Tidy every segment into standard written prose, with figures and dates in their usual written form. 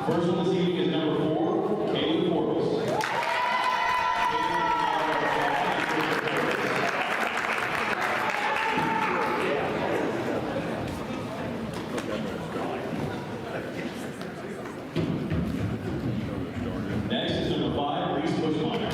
First one this evening is number 4, Caleb Forbes. Next is number 5, Reese Bushmeyer.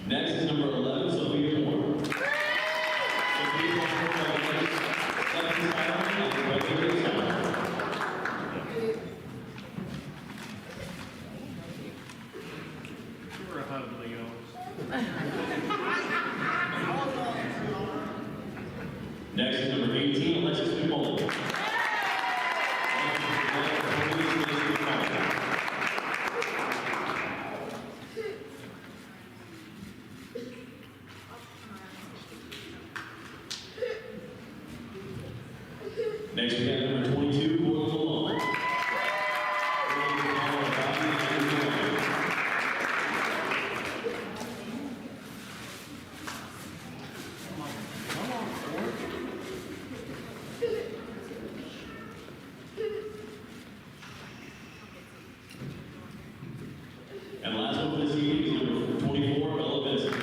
Next is number 11, Sophia Moore. Sophia Moore, second time, and graduates time. We're a hub, Leo. Next is number 18, Alexis McMullen. Next we have number 22, Gordon Malone. And last one for this evening is number 24, Bella Benson.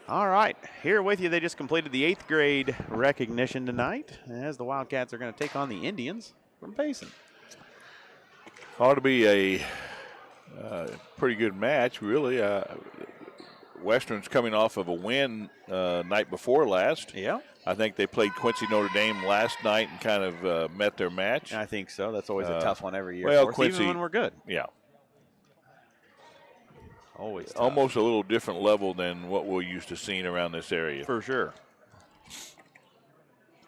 All right, here with you. They just completed the 8th grade recognition tonight as the Wildcats are going to take on the Indians from Payson. Ought to be a pretty good match, really. Western's coming off of a win night before last. Yeah. I think they played Quincy Notre Dame last night and kind of met their match. I think so. That's always a tough one every year. Well, for us, Quincy, even when we're good. Yeah. Always tough. Almost a little different level than what we're used to seeing around this area. For sure.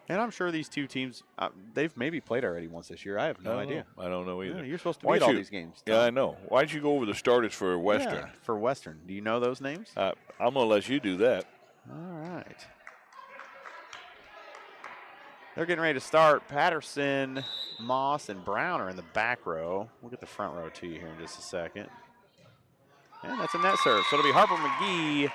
And I'm sure these two teams, they've maybe played already once this year. I have no idea. I don't know either. Yeah, you're supposed to be at all these games. Yeah, I know. Why don't you go over the starters for Western? Yeah, for Western. Do you know those names? I'm going to let you do that. All right. They're getting ready to start. Patterson, Moss, and Brown are in the back row. We'll get the front row to you here in just a second. And that's a net serve. So it'll be Harper McGee,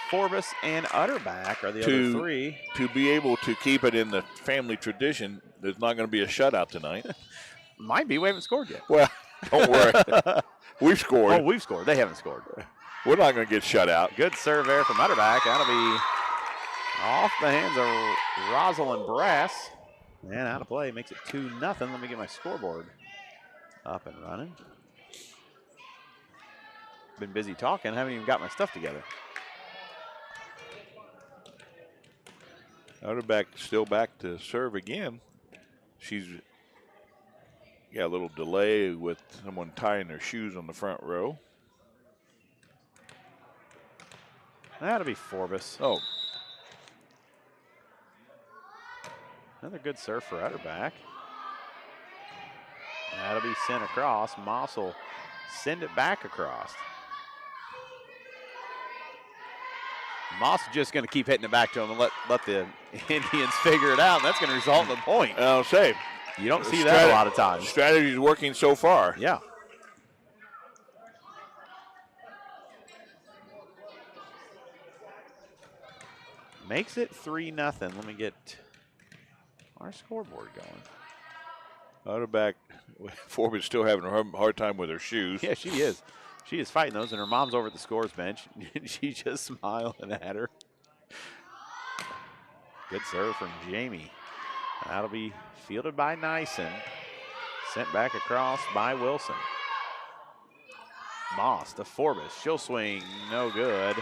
Forbes, and Utterback are the other three. To be able to keep it in the family tradition, there's not going to be a shutout tonight. Might be. We haven't scored yet. Well, don't worry. We've scored. Oh, we've scored. They haven't scored. We're not going to get shut out. Good serve there from Utterback. That'll be off the hands of Rosalind Brass. And out of play. Makes it 2-0. Let me get my scoreboard up and running. Been busy talking. Haven't even got my stuff together. Utterback still back to serve again. She's got a little delay with someone tying their shoes on the front row. That'll be Forbes. Oh. Another good serve for Utterback. That'll be sent across. Moss will send it back across. Moss is just going to keep hitting it back to him and let the Indians figure it out. And that's going to result in a point. I'll say. You don't see that a lot of times. Strategy's working so far. Yeah. Makes it 3-0. Let me get our scoreboard going. Utterback, Forbes still having a hard time with her shoes. Yeah, she is. She is fighting those, and her mom's over at the scores bench. She's just smiling at her. Good serve from Jamie. That'll be fielded by Nyson. Sent back across by Wilson. Moss to Forbes. She'll swing. No good.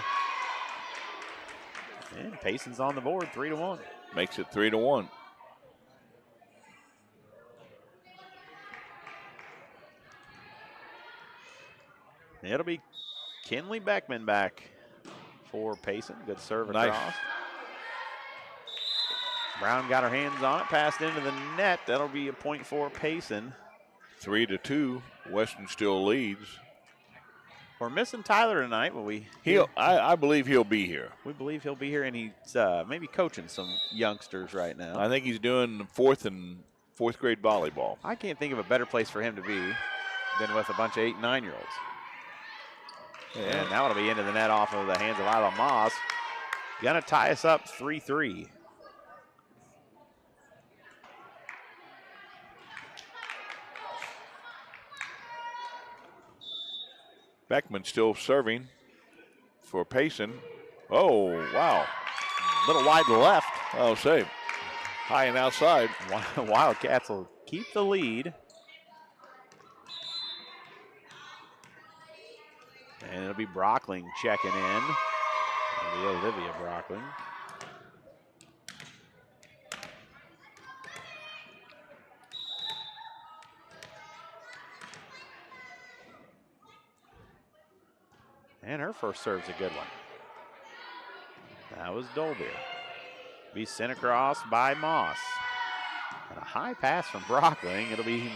And Payson's on the board, 3-1. Makes it 3-1. It'll be Kinley Beckman back for Payson. Good serve across. Nice. Brown got her hands on it, passed into the net. That'll be a point for Payson. 3-2. Western still leads. We're missing Tyler tonight, but I believe he'll be here. We believe he'll be here, and he's maybe coaching some youngsters right now. I think he's doing fourth grade volleyball. I can't think of a better place for him to be than with a bunch of 8- and 9-year-olds. Yeah. And now it'll be into the net off of the hands of Isla Moss. Gonna tie us up 3-3. Beckman still serving for Payson. Oh, wow. A little wide left. I'll say. High and outside. Wildcats will keep the lead. And it'll be Brockling checking in. It'll be Olivia Brockling. And her first serve's a good one. That was Dolbeer. Be sent across by Moss. And a high pass from Brockling. It'll be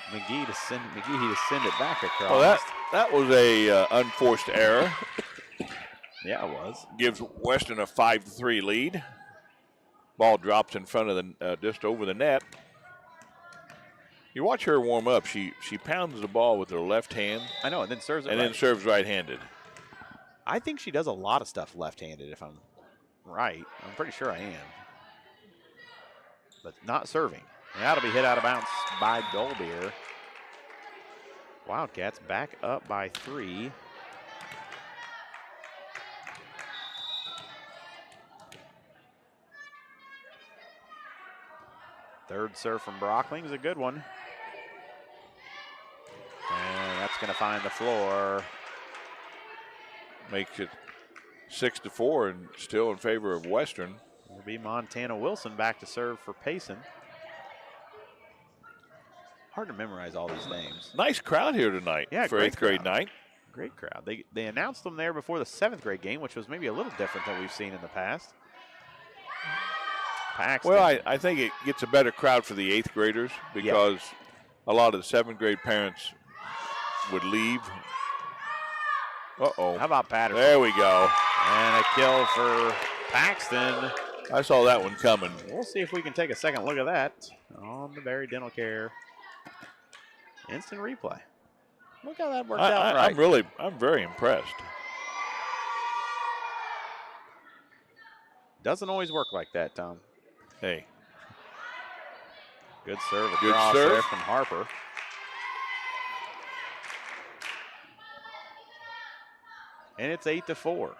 McGee to send it back across. Well, that was a unforced error. Yeah, it was. Gives Western a 5-3 lead. Ball drops in front of the just over the net. You watch her warm up. She pounds the ball with her left hand. I know, and then serves it and then serves right-handed. I think she does a lot of stuff left-handed, if I'm right. I'm pretty sure I am. But not serving. And that'll be hit out of bounds by Dolbeer. Wildcats back up by 3. Third serve from Brockling is a good one. And that's going to find the floor. Makes it 6-4 and still in favor of Western. It'll be Montana Wilson back to serve for Payson. Hard to memorize all these names. Nice crowd here tonight for 8th grade night. Great crowd. They announced them there before the 7th grade game, which was maybe a little different than we've seen in the past. Paxton. Well, I think it gets a better crowd for the 8th graders because a lot of the 7th grade parents would leave. Uh-oh. How about Patterson? There we go. And a kill for Paxton. I saw that one coming. We'll see if we can take a second look at that on the Berry Dental Care instant replay. Look how that worked out right. I'm very impressed. Doesn't always work like that, Tom. Hey. Good serve across there from Harper. And it's 8-4.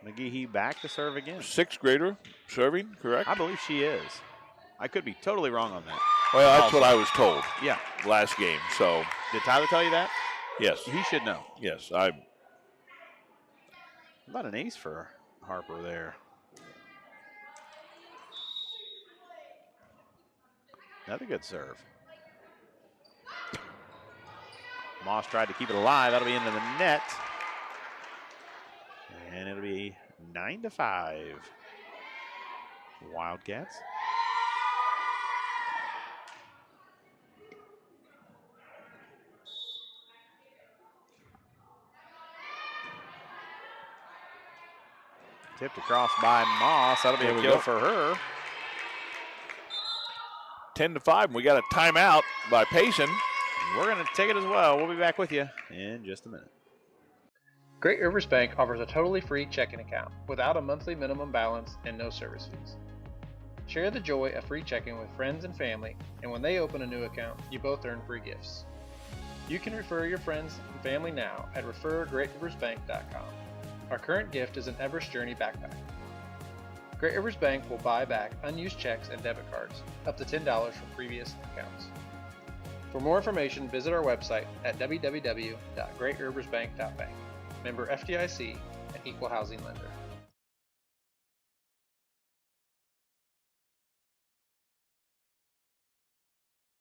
McGehee back to serve again. 6th grader serving, correct? I believe she is. I could be totally wrong on that. Well, that's what I was told. Yeah. Last game, so. Did Tyler tell you that? Yes. He should know. Yes, About an ace for Harper there. Another good serve. Moss tried to keep it alive. That'll be into the net. And it'll be 9-5. Wildcats. Tipped across by Moss. That'll be a kill for her. 10-5, and we got a timeout by Payson. We're going to take it as well. We'll be back with you in just a minute. Great Rivers Bank offers a totally free checking account without a monthly minimum balance and no service fees. Share the joy of free checking with friends and family, and when they open a new account, you both earn free gifts. You can refer your friends and family now at refergreatriversbank.com. Our current gift is an Everest Journey backpack. Great Rivers Bank will buy back unused checks and debit cards, up to $10 from previous accounts. For more information, visit our website at www.greatriversbank.bank. Member FDIC, an equal housing lender.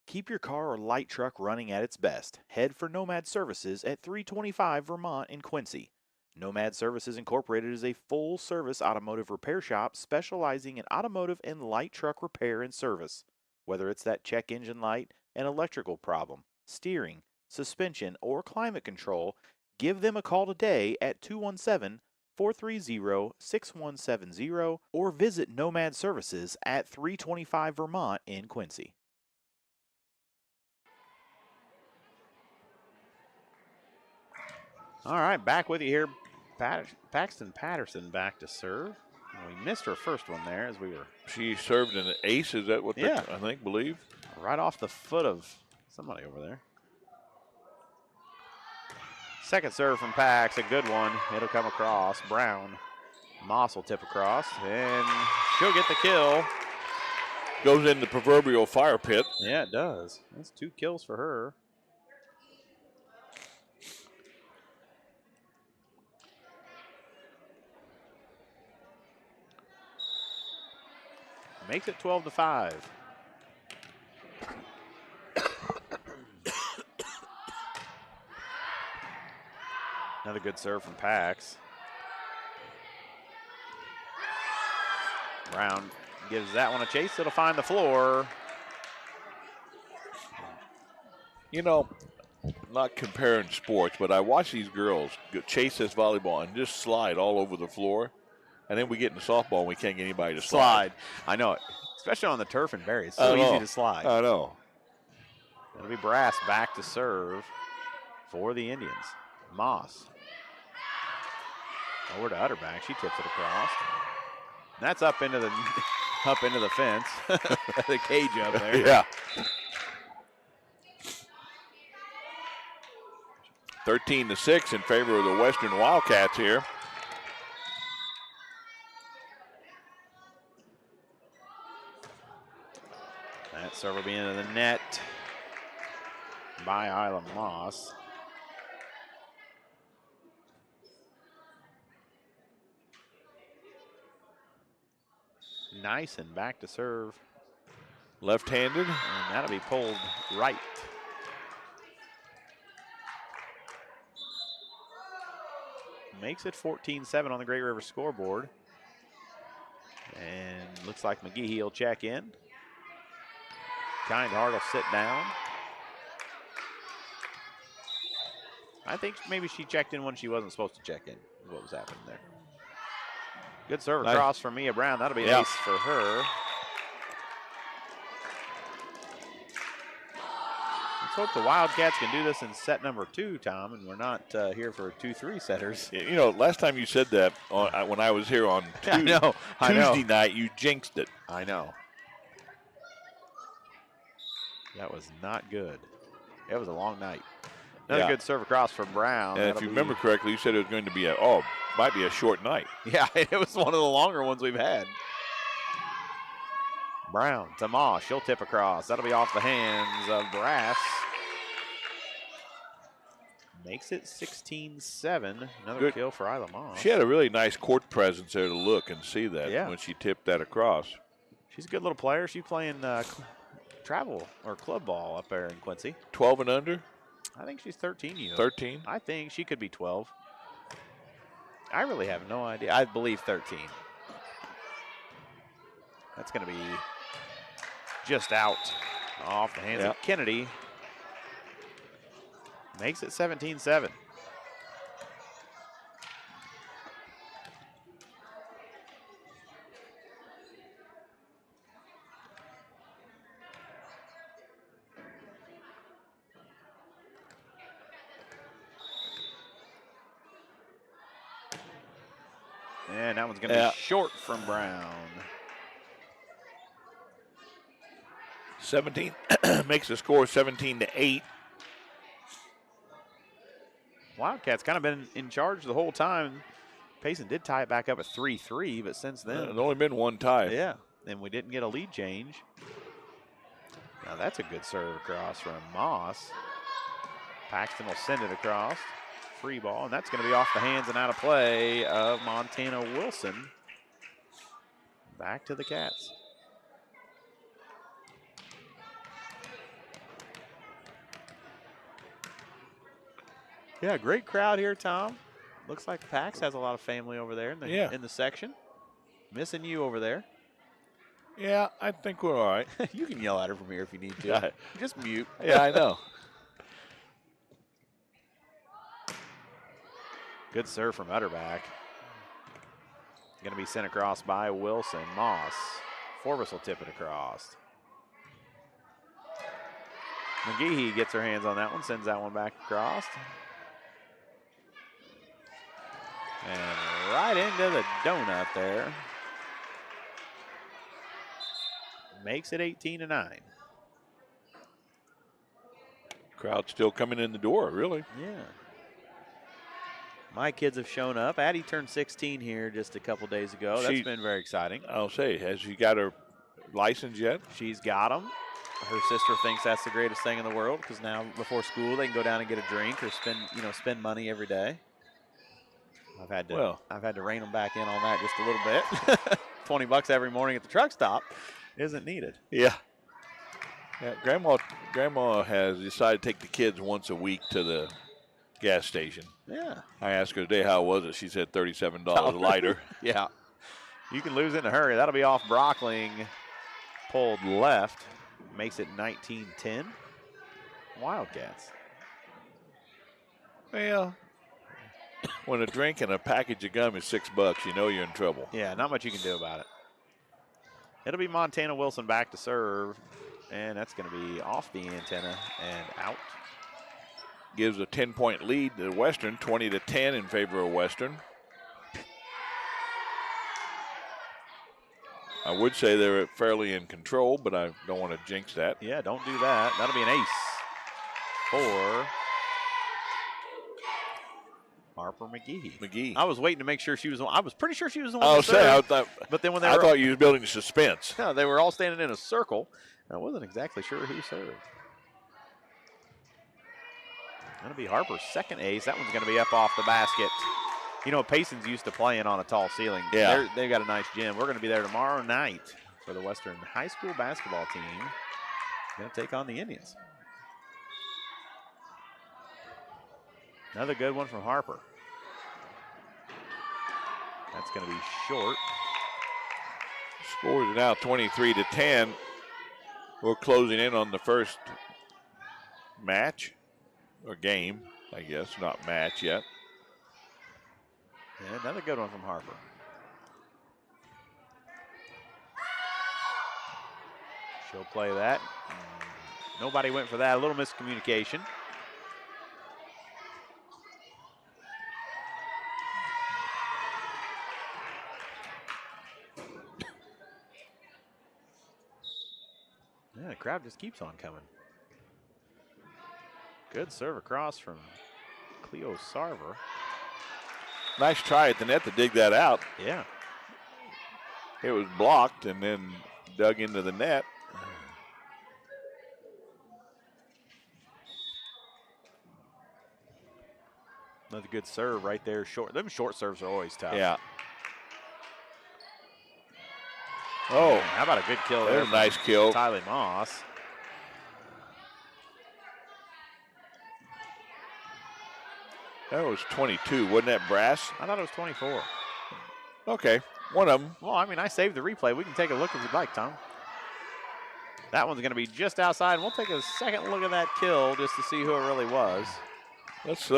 Keep your car or light truck running at its best. Head for Nomad Services at 325 Vermont in Quincy. Nomad Services Incorporated is a full-service automotive repair shop specializing in automotive and light truck repair and service. Whether it's that check engine light, an electrical problem, steering, suspension, or climate control, give them a call today at 217-430-6170 or visit Nomad Services at 325 Vermont in Quincy. All right, back with you here. Paxton Patterson back to serve. We missed her first one there as we were. She served an ace, is that what they, I believe? Right off the foot of somebody over there. Second serve from Pax, a good one. It'll come across. Brown. Moss will tip across, and she'll get the kill. Goes in the proverbial fire pit. Yeah, it does. That's 2 kills for her. Makes it 12-5. Another good serve from Pax. Brown gives that one a chase. It'll find the floor. You know, not comparing sports, but I watch these girls chase this volleyball and just slide all over the floor. And then we get into softball and we can't get anybody to slide. I know it. Especially on the turf and Berry. It's so easy to slide. I know. It'll be Brass back to serve for the Indians. Moss. Over to Utterback. She tips it across. And that's up into the fence. The cage up there. Yeah. 13-6 in favor of the Western Wildcats here. That serve will be into the net by Isla Moss. Nice and back to serve. Left-handed. And that'll be pulled right. Makes it 14-7 on the Great River scoreboard. And looks like McGehee will check in. Kindheart will sit down. I think maybe she checked in when she wasn't supposed to check in, is what was happening there. Good serve Nice. across from Mia Brown. That'll be an Yeah. ace for her. Let's hope the Wildcats can do this in set number 2, Tom, and we're not here for 2-3 setters. You know, last time you said that when I was here on I know. Tuesday night, you jinxed it. I know. That was not good. It was a long night. Another Yeah. good serve across from Brown. And if That'll you be- remember correctly, you said it was going to be might be a short night. Yeah, it was one of the longer ones we've had. Brown to Moss. She'll tip across. That'll be off the hands of Brass. Makes it 16-7. Another Good. kill for Isla Moss. She had a really nice court presence there to look and see that Yeah. when she tipped that across. She's a good little player. She's playing travel or club ball up there in Quincy. 12 and under, I think she's 13. 13. I think she could be 12. I really have no idea. I believe 13. That's going to be just out off the hands of Kennedy. Makes it 17-7. And that one's going to be short from Brown. 17 makes the score 17-8. Wildcats kind of been in charge the whole time. Payson did tie it back up at 3-3, but since then, There's only been one tie. yeah, and we didn't get a lead change. Now that's a good serve across from Moss. Paxton will send it across. Free ball, and that's going to be off the hands and out of play of Montana Wilson. Back to the Cats. Yeah, great crowd here, Tom. Looks like Pax has a lot of family over there in the section. Missing you over there. Yeah, I think we're all right. You can yell at her from here if you need to. Yeah. Just mute. Yeah, I know. Good serve from Utterback. Going to be sent across by Wilson. Moss. Forbes will tip it across. McGehee gets her hands on that one, sends that one back across. And right into the donut there. Makes it 18-9. Crowd still coming in the door, really. Yeah. My kids have shown up. Addie turned 16 here just a couple days ago. That's been very exciting. I'll say, has she got her license yet? She's got them. Her sister thinks that's the greatest thing in the world because now before school they can go down and get a drink or spend money every day. I've had to rein them back in on that just a little bit. $20 every morning at the truck stop isn't needed. Yeah. Yeah, Grandma has decided to take the kids once a week to the gas station. Yeah. I asked her today how was it. She said $37 a lighter. Yeah. You can lose it in a hurry. That'll be off Brockling. Pulled left. Makes it 19-10. Wildcats. Well, when a drink and a package of gum is $6, you know you're in trouble. Yeah, not much you can do about it. It'll be Montana Wilson back to serve, and that's going to be off the antenna and out. Gives a 10-point lead to Western, 20-10 in favor of Western. I would say they're fairly in control, but I don't want to jinx that. Yeah, don't do that. That'll be an ace for Harper McGee. McGee. I was waiting to make sure she was. I was pretty sure she was the one. Oh, that served, but then when they were, thought you was building suspense. no, they were all standing in a circle. I wasn't exactly sure who served. Going to be Harper's second ace. That one's going to be up off the basket. You know, Payson's used to playing on a tall ceiling. Yeah. They've got a nice gym. We're going to be there tomorrow night for the Western High School basketball team. Going to take on the Indians. Another good one from Harper. That's going to be short. Scores are now 23-10. We're closing in on the first match, or game, I guess, not match yet. And another good one from Harper. She'll play that. Nobody went for that. A little miscommunication. Yeah, the crowd just keeps on coming. Good serve across from Cleo Sarver. Nice try at the net to dig that out. Yeah. It was blocked and then dug into the net. Another good serve right there. Short. Them short serves are always tough. Yeah. Oh, how about a good kill there? There's a nice kill. Tyler Moss. That was 22, wasn't that brass? I thought it was 24. Okay, one of them. Well, I mean, I saved the replay. We can take a look if you'd like, Tom. That one's going to be just outside. We'll take a second look at that kill just to see who it really was. Let's.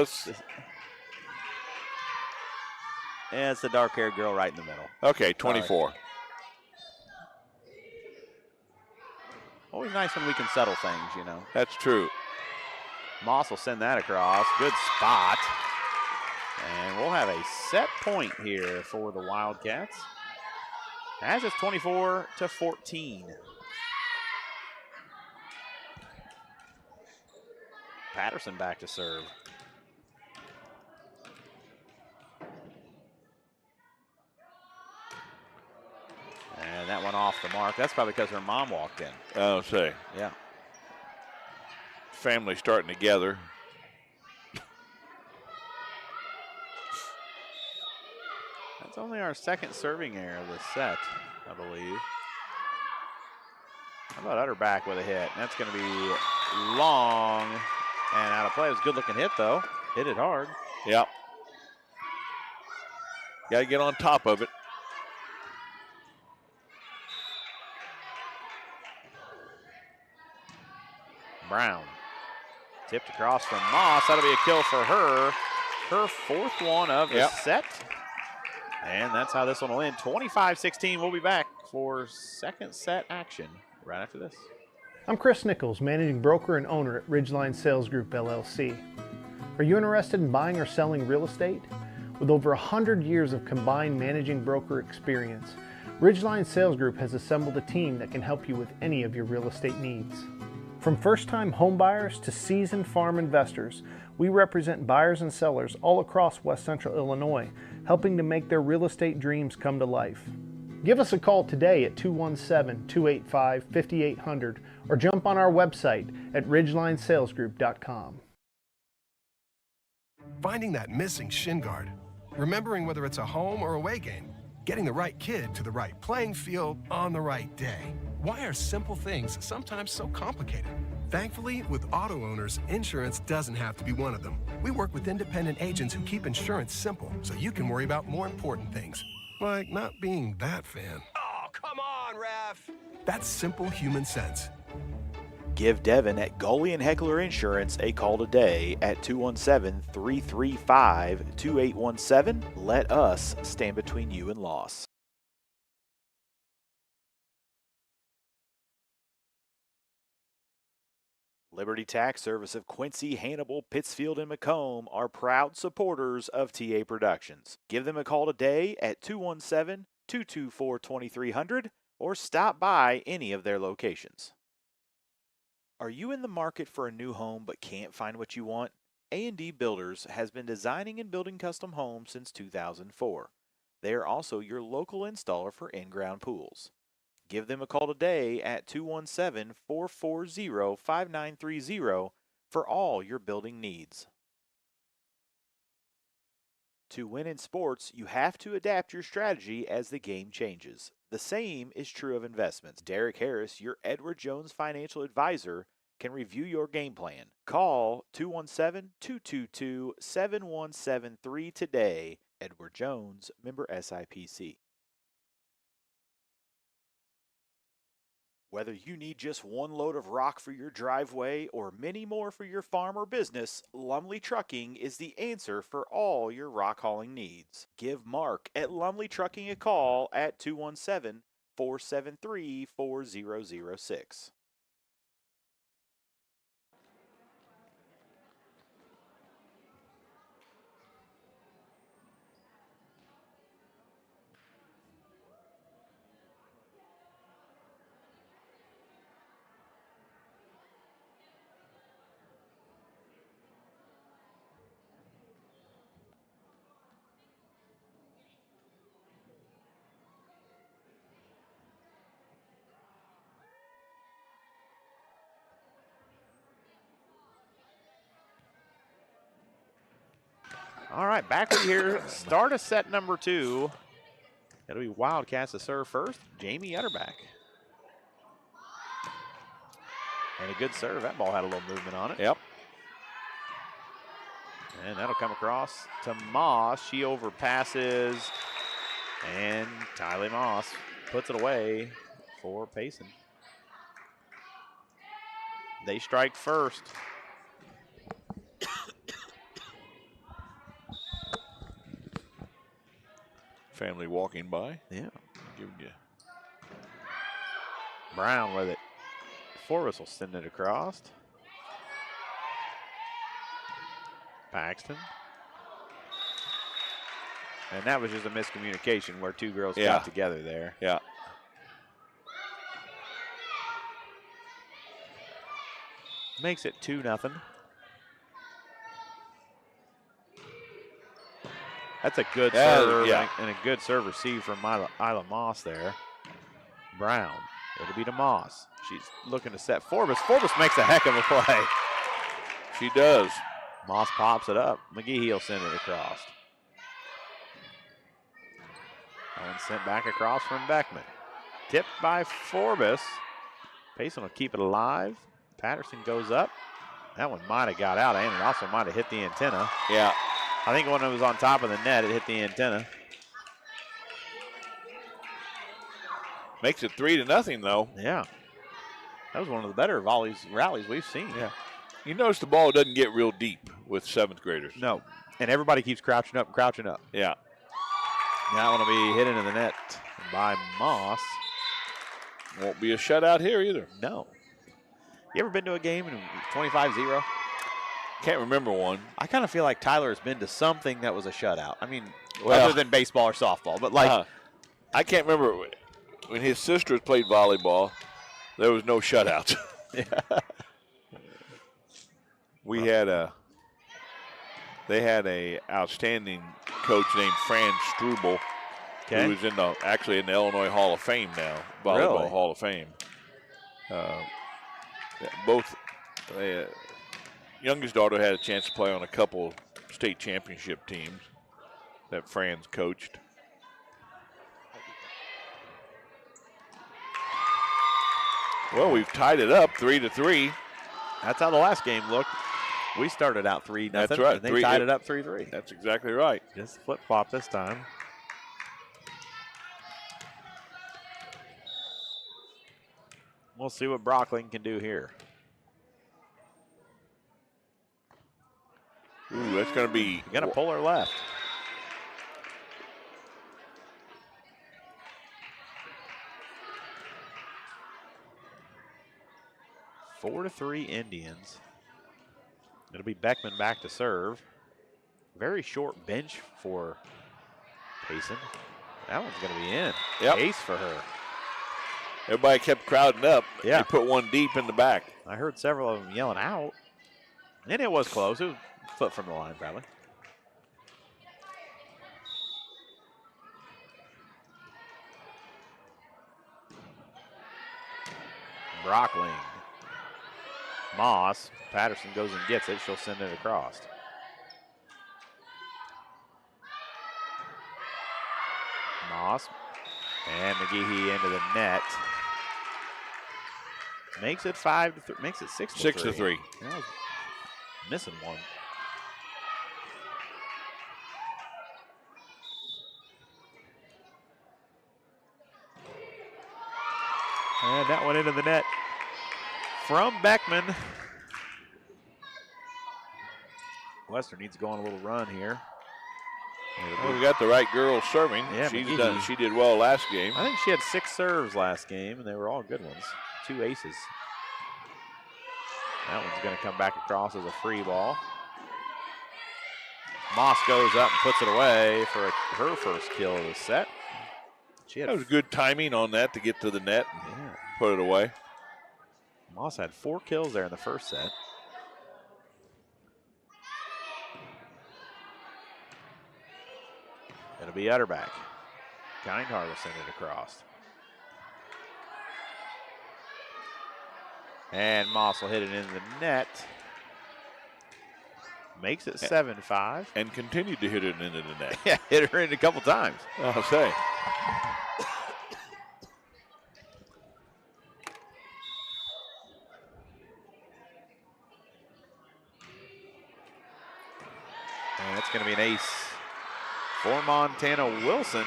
Yeah, it's the dark-haired girl right in the middle. Okay, 24. Sorry. Always nice when we can settle things, you know. That's true. Moss will send that across. Good spot. And we'll have a set point here for the Wildcats. As it's 24-14. Patterson back to serve. And that went off the mark. That's probably because her mom walked in. I'll say. Yeah. Family starting together. That's only our second serving error of the set, I believe. How about Utterback with a hit? That's going to be long and out of play. It was a good-looking hit, though. Hit it hard. Yep. Got to get on top of it. Brown. Tipped across from Moss. That'll be a kill for her. Her fourth one of the set. And that's how this one will end. 25-16. We'll be back for second set action right after this. I'm Chris Nichols, managing broker and owner at Ridgeline Sales Group, LLC. Are you interested in buying or selling real estate? With over 100 years of combined managing broker experience, Ridgeline Sales Group has assembled a team that can help you with any of your real estate needs. From first-time homebuyers to seasoned farm investors, we represent buyers and sellers all across West Central Illinois, helping to make their real estate dreams come to life. Give us a call today at 217-285-5800 or jump on our website at ridgelinesalesgroup.com. Finding that missing shin guard, remembering whether it's a home or away game, getting the right kid to the right playing field on the right day. Why are simple things sometimes so complicated? Thankfully, with auto owners, insurance doesn't have to be one of them. We work with independent agents who keep insurance simple so you can worry about more important things, like not being that fan. Oh, come on, ref! That's simple human sense. Give Devin at Gully & Heckler Insurance a call today at 217-335-2817. Let us stand between you and loss. Liberty Tax Service of Quincy, Hannibal, Pittsfield, and Macomb are proud supporters of TA Productions. Give them a call today at 217-224-2300 or stop by any of their locations. Are you in the market for a new home but can't find what you want? A&D Builders has been designing and building custom homes since 2004. They are also your local installer for in-ground pools. Give them a call today at 217-440-5930 for all your building needs. To win in sports, you have to adapt your strategy as the game changes. The same is true of investments. Derek Harris, your Edward Jones financial advisor, can review your game plan. Call 217-222-7173 today. Edward Jones, member SIPC. Whether you need just one load of rock for your driveway or many more for your farm or business, Lumley Trucking is the answer for all your rock hauling needs. Give Mark at Lumley Trucking a call at 217-473-4006. All right, back with you here. Start of set number 2. It'll be Wildcats to serve first. Jamie Utterback. And a good serve. That ball had a little movement on it. Yep. And that'll come across to Moss. She overpasses. And Tylee Moss puts it away for Payson. They strike first. Family walking by. Yeah. Giving you. Brown with it. Forbes will send it across. Paxton. And that was just a miscommunication where two girls got together there. Yeah. Makes it 2-0. That's a good serve and a good serve receive from Isla Moss there. Brown. It'll be to Moss. She's looking to set Forbes. Forbes makes a heck of a play. She does. Moss pops it up. McGee will send it across. And sent back across from Beckman. Tipped by Forbes. Payson will keep it alive. Patterson goes up. That one might have got out, and it also might have hit the antenna. Yeah. I think when it was on top of the net, it hit the antenna. Makes it 3-0 though. Yeah. That was one of the better rallies we've seen. Yeah. You notice the ball doesn't get real deep with 7th graders. No. And everybody keeps crouching up. Yeah. That one will be hit into the net by Moss. Won't be a shutout here either. No. You ever been to a game and 25-0? Can't remember one. I kind of feel like Tyler has been to something that was a shutout. I mean, Well, other than baseball or softball, but like I can't remember when his sisters played volleyball. There was no shutouts. They had a outstanding coach named Fran Struble, who is actually in the Illinois Hall of Fame now, Volleyball Hall of Fame. Both youngest daughter had a chance to play on a couple state championship teams that Fran's coached. Well, we've tied it up 3-3. That's how the last game looked. We started out 3-0. That's right. And they tied it up 3-3. That's exactly right. Just flip-flop this time. We'll see what Brockling can do here. Ooh, that's going to be... Going to pull her left. Four to 3 Indians. It'll be Beckman back to serve. Very short bench for Payson. That one's going to be in. Yep. Ace for her. Everybody kept crowding up. Yeah. They put one deep in the back. I heard several of them yelling out. And it was close. It was Foot from the line, probably. Brockling. Moss. Patterson goes and gets it. She'll send it across. Moss. And McGehee into the net. Makes it 5-3. Makes it 6-3. 6-3. Yeah, missing one. And that one into the net from Beckman. Western needs to go on a little run here. Well, we got the right girl serving. Yeah, She did well last game. I think she had 6 serves last game, and they were all good ones. 2 aces. That one's going to come back across as a free ball. Moss goes up and puts it away for her first kill of the set. That was good timing on that to get to the net and put it away. Moss had 4 kills there in the first set. It'll be Utterback. Kindheart will send it across. And Moss will hit it in the net. Makes it 7-5. And continued to hit it into the net. Yeah, hit her in a couple times. I'll say. And that's going to be an ace for Montana Wilson.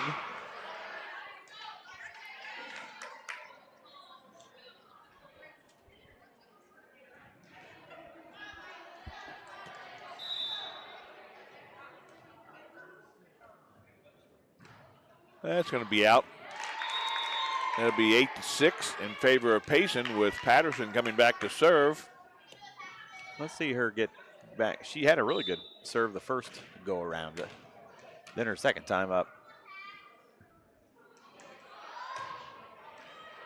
That's going to be out. That'll be 8-6 in favor of Payson with Patterson coming back to serve. Let's see her get back. She had a really good serve the first go around. Then her second time up.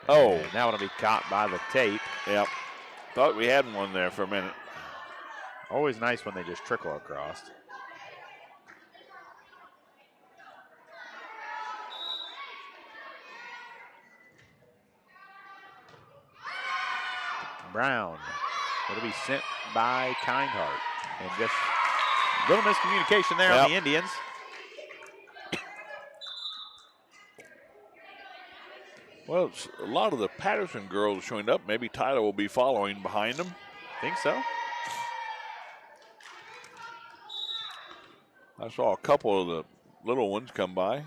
Oh. And now it'll be caught by the tape. Yep. Thought we had one there for a minute. Always nice when they just trickle across. Brown. It'll be sent by Kindheart. And just a little miscommunication there on the Indians. Well, a lot of the Patterson girls showing up. Maybe Tyler will be following behind them. Think so. I saw a couple of the little ones come by.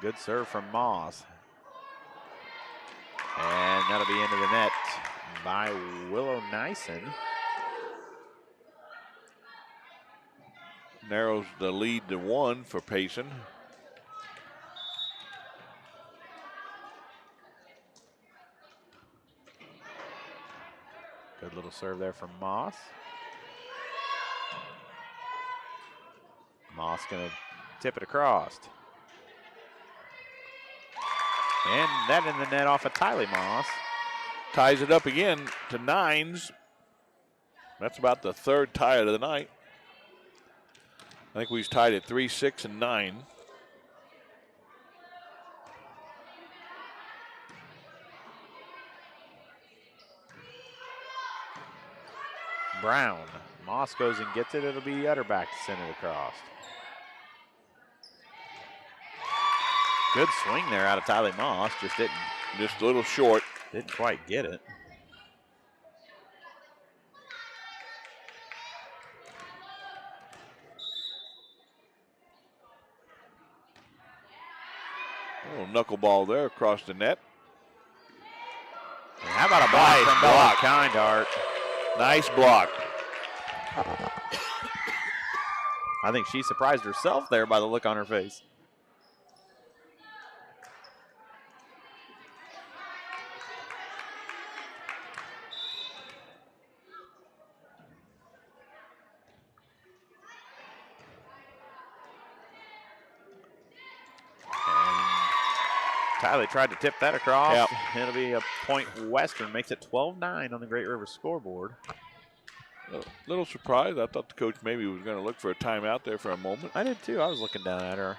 Good serve from Moss. And that'll be into the net by Willow Nyson. Narrows the lead to 1 for Payson. Good little serve there from Moss. Moss gonna tip it across. And that in the net off of Tylee Moss. Ties it up again to 9s. That's about the third tie of the night. I think we've tied at 3, 6, and 9. Brown. Moss goes and gets it. It'll be Utterback to send it across. Good swing there out of Tylee Moss. Just a little short. Didn't quite get it. A little knuckleball there across the net. And how about a block Nice from block. Bella Kindheart? Nice block. I think she surprised herself there by the look on her face. Tyler tried to tip that across. It'll be a point Western. Makes it 12-9 on the Great River scoreboard. A little surprised. I thought the coach maybe was going to look for a timeout there for a moment. I did too. I was looking down at her.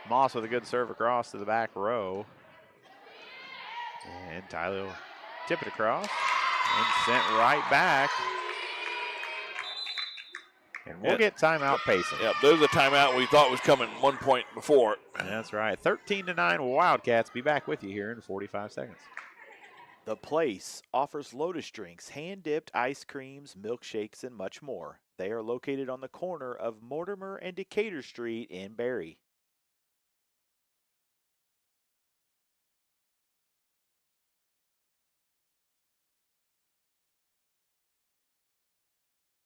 Moss with a good serve across to the back row. And Tyler will tip it across and sent right back. And we'll get timeout Payson. Yep, there's a timeout we thought was coming 1 point before. That's right. 13-9 Wildcats. Be back with you here in 45 seconds. The Place offers Lotus drinks, hand-dipped ice creams, milkshakes, and much more. They are located on the corner of Mortimer and Decatur Street in Barrie.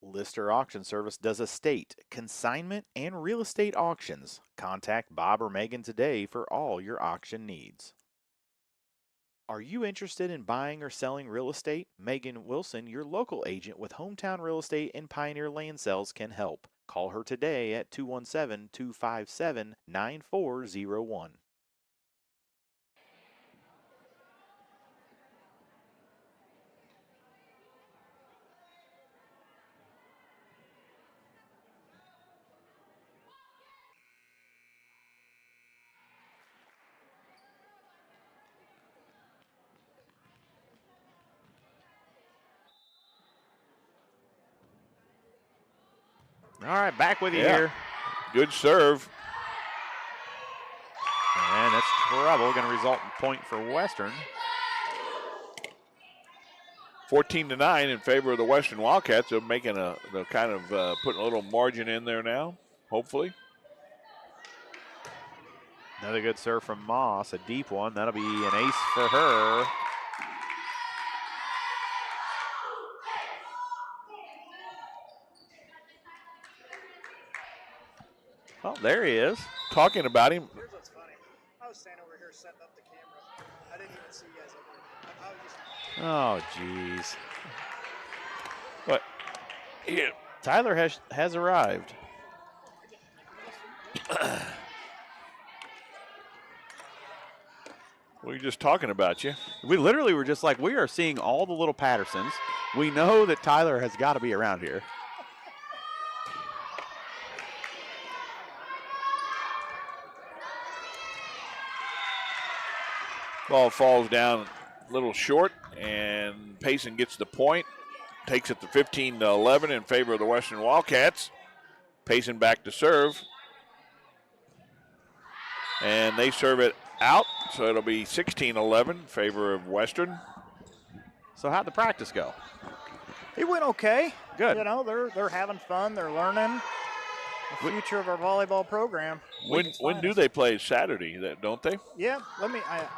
Lister Auction Service does estate, consignment, and real estate auctions. Contact Bob or Megan today for all your auction needs. Are you interested in buying or selling real estate? Megan Wilson, your local agent with Hometown Real Estate and Pioneer Land Sales, can help. Call her today at 217-257-9401. All right, back with you Yeah. here. Good serve. And that's trouble. Going to result in point for Western. 14-9 in favor of the Western Wildcats. They're making they're kind of putting a little margin in there now, hopefully. Another good serve from Moss, a deep one. That'll be an ace for her. Oh, there he is. Talking about him. Here's what's funny. I was standing over here setting up the camera. I didn't even see you guys over here. I was just. Oh, jeez. What? Here. Tyler has arrived. We were just talking about you. We literally were just like, we are seeing all the little Pattersons. We know that Tyler has got to be around here. Ball falls down a little short, and Payson gets the point. Takes it to 15-11 in favor of the Western Wildcats. Payson back to serve. And they serve it out, so it'll be 16-11 in favor of Western. So how'd the practice go? It went okay. Good. You know, they're having fun. They're learning the future of our volleyball program. When do they play? Saturday, don't they? Yeah,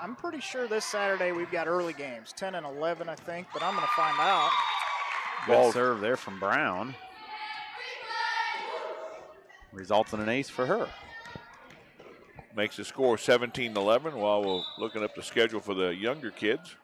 I'm pretty sure this Saturday we've got early games, 10 and 11, I think, but I'm going to find out. Good Ball. serve there from Brown. Results in an ace for her. Makes the score 17-11 while we're looking up the schedule for the younger kids.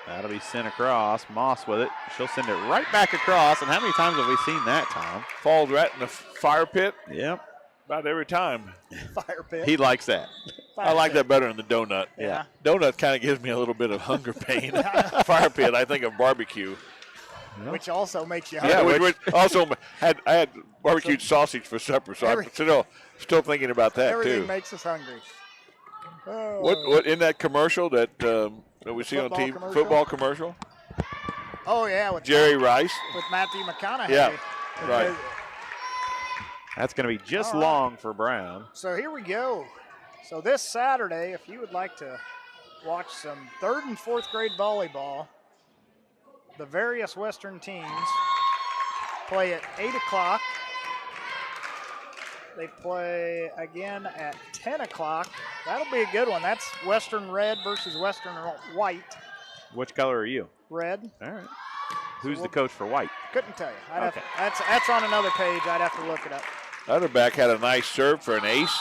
That'll be sent across. Moss with it. She'll send it right back across. And how many times have we seen that, Tom? Falls right in the fire pit Yep. about every time. Fire pit. He likes that. I like that better than the donut. Yeah. Donut kind of gives me a little bit of hunger pain. Fire pit, I think of barbecue. Which also makes you Yeah, hungry. which also I had barbecued sausage for supper, so I'm still thinking about that Everything too. makes us hungry. Oh. What in that commercial that we see on Football TV, commercial? football commercial? Oh, yeah, with Jerry Rice. Matthew McConaughey. Yeah, right. That's going to be just All right. long for Brown. So here we go. So this Saturday, if you would like to watch some 3rd and 4th grade volleyball, the various Western teams play at 8 o'clock. They play again at 10 o'clock. That'll be a good one. That's Western Red versus Western White. Which color are you? Red. All right. Who's the coach for White? Couldn't tell you. Okay. That's on another page. I'd have to look it up. Other back had a nice serve for an ace.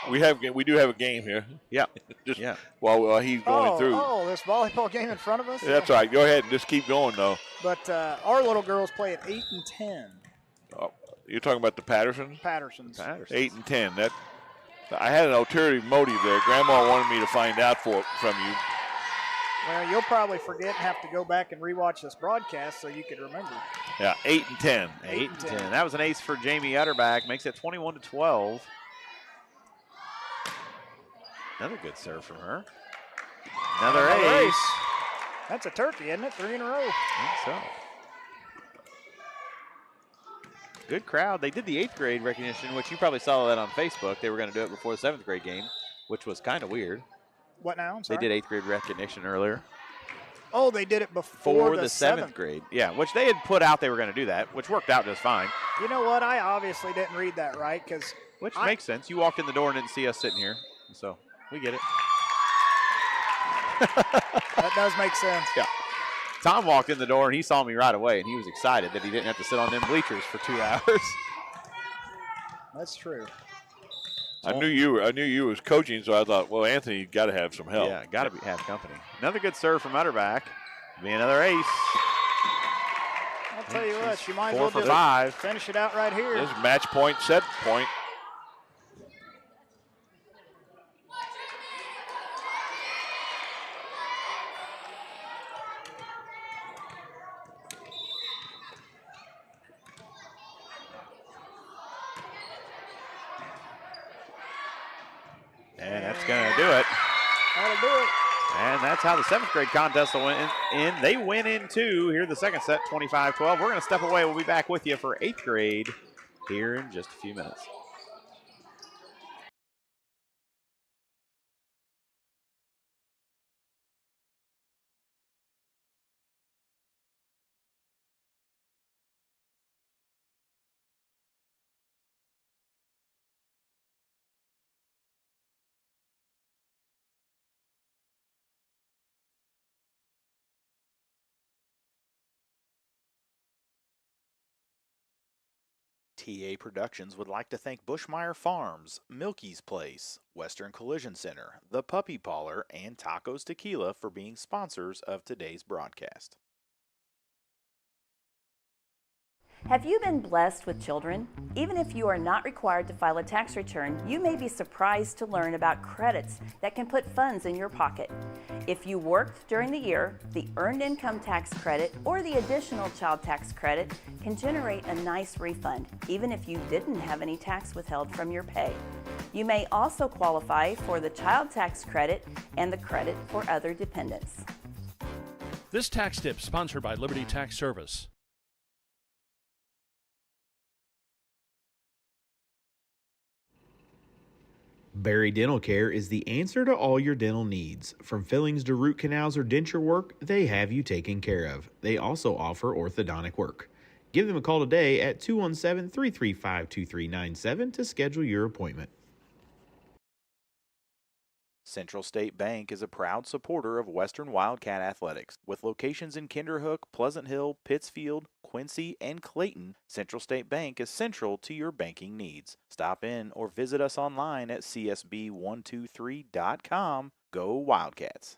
We do have a game here. Yeah. Just Yeah. while he's going through. Oh, this volleyball game in front of us? That's all right. Go ahead and just keep going though. But our little girls play at 8 and 10. Oh, you're talking about the Pattersons? Patterson's. Patterson. 8 and 10. That I had an ulterior motive there. Grandma wanted me to find out from you. Well, you'll probably forget and have to go back and rewatch this broadcast so you could remember. Yeah, 8 and 10. 8 and 10. That was an ace for Jamie Utterback. Makes it 21-12. Another good serve from her. Another ace. That's a turkey, isn't it? 3 in a row. I think so. Good crowd. They did the 8th grade recognition, which you probably saw that on Facebook. They were going to do it before the 7th grade game, which was kind of weird. What now? I'm sorry. They did 8th grade recognition earlier. Oh, they did it before For the 7th grade. Yeah, which they had put out they were going to do that, which worked out just fine. You know what? I obviously didn't read that right Which makes sense. You walked in the door and didn't see us sitting here, so we get it. That does make sense. Yeah. Tom walked in the door and he saw me right away, and he was excited that he didn't have to sit on them bleachers for 2 hours. That's true. I knew you was coaching, so I thought, well, Anthony, you got to have some help. Yeah, got to have company. Another good serve from Utterback. Be another ace. I'll tell you what, she might as 4 well for just 5. finish it out right here. This is match point, set point. And that's going to do it. That'll do it. And that's how the 7th grade contest will win in. They win in 2 here the second set, 25-12. We're going to step away. We'll be back with you for 8th grade here in just a few minutes. TA Productions would like to thank Bushmeyer Farms, Milky's Place, Western Collision Center, The Puppy Parlor, and Tacos Tequila for being sponsors of today's broadcast. Have you been blessed with children? Even if you are not required to file a tax return, you may be surprised to learn about credits that can put funds in your pocket. If you worked during the year, the Earned Income Tax Credit or the Additional Child Tax Credit can generate a nice refund, even if you didn't have any tax withheld from your pay. You may also qualify for the Child Tax Credit and the credit for other dependents. This tax tip sponsored by Liberty Tax Service. Barry Dental Care is the answer to all your dental needs. From fillings to root canals or denture work, they have you taken care of. They also offer orthodontic work. Give them a call today at 217-335-2397 to schedule your appointment. Central State Bank is a proud supporter of Western Wildcat Athletics. With locations in Kinderhook, Pleasant Hill, Pittsfield, Quincy, and Clayton, Central State Bank is central to your banking needs. Stop in or visit us online at csb123.com. Go Wildcats!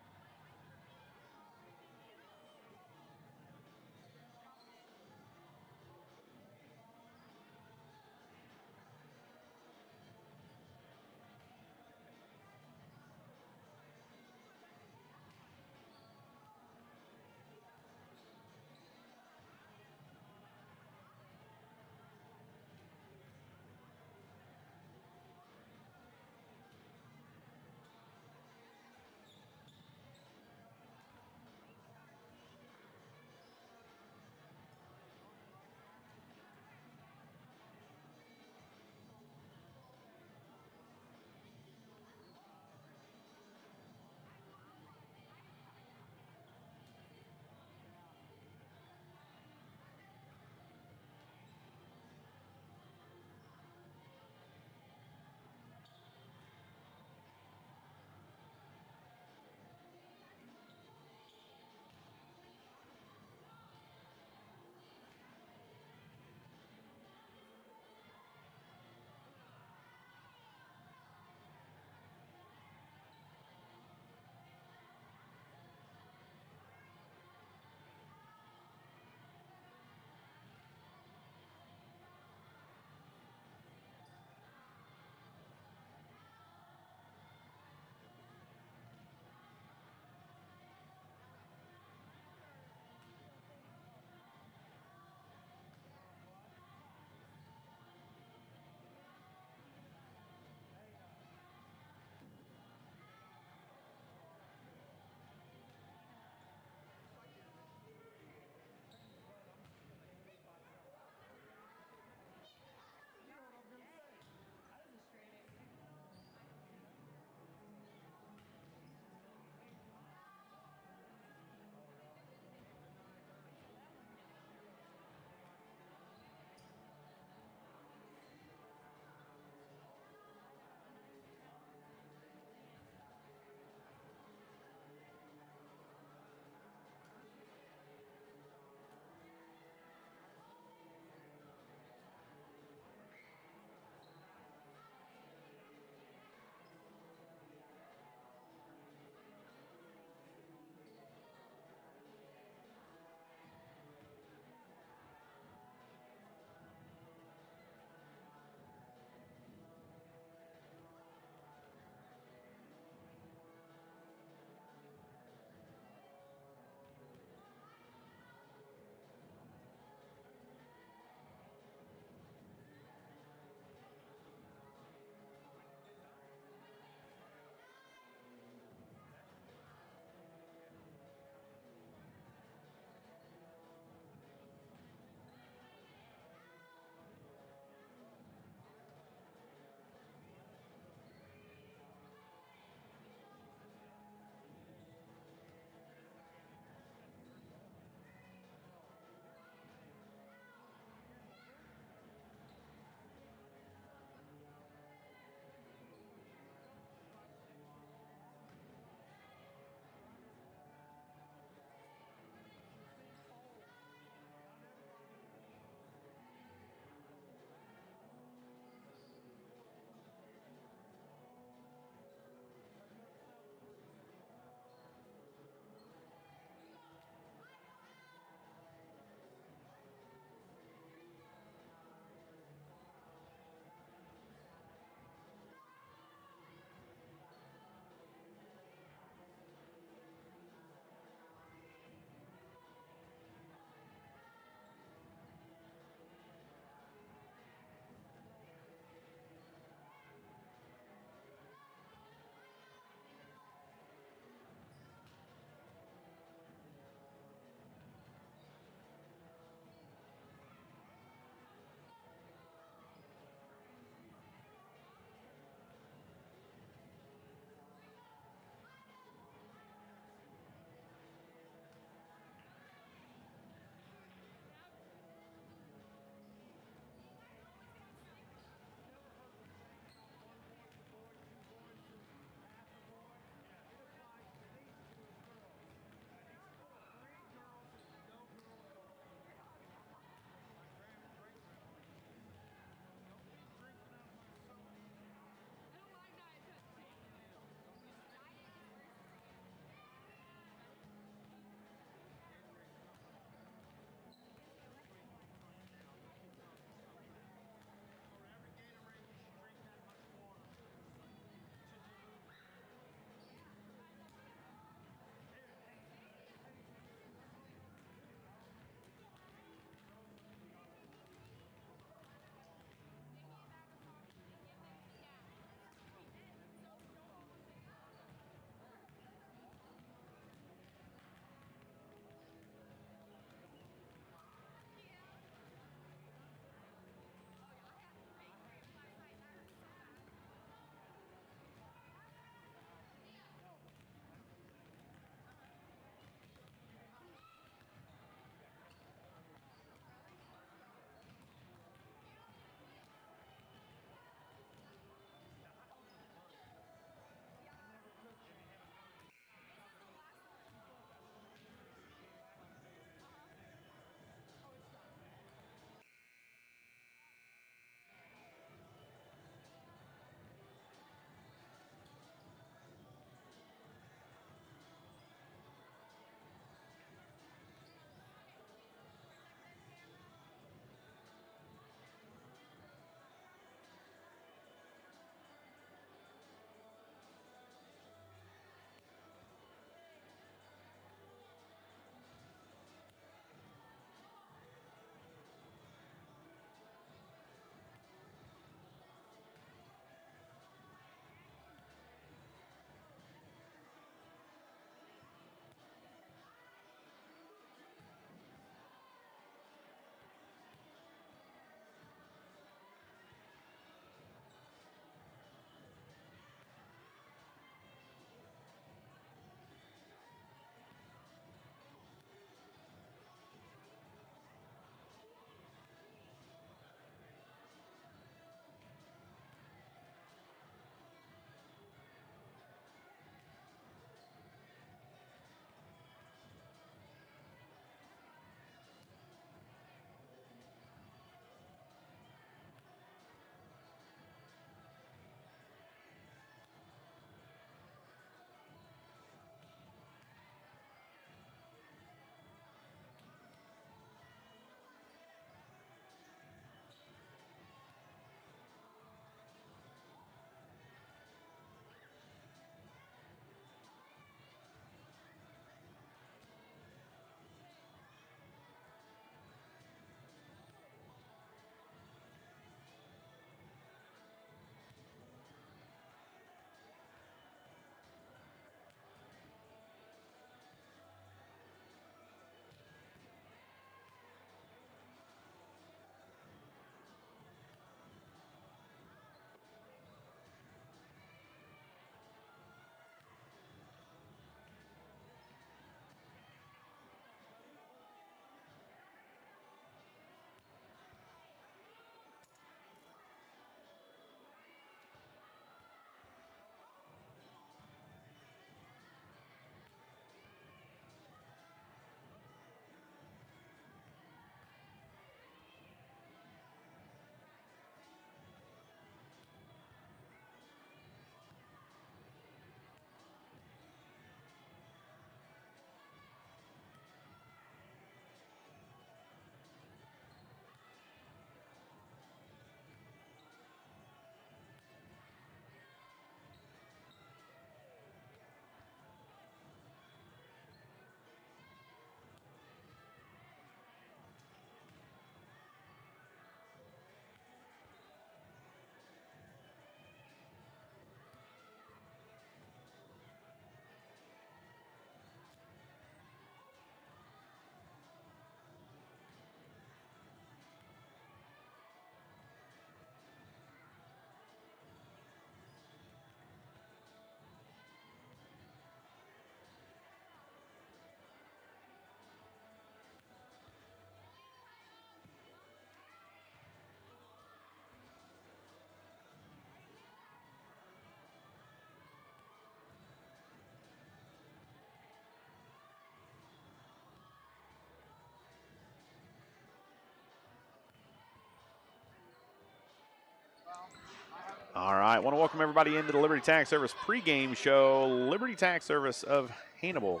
All right, want to welcome everybody into the Liberty Tax Service pregame show. Liberty Tax Service of Hannibal,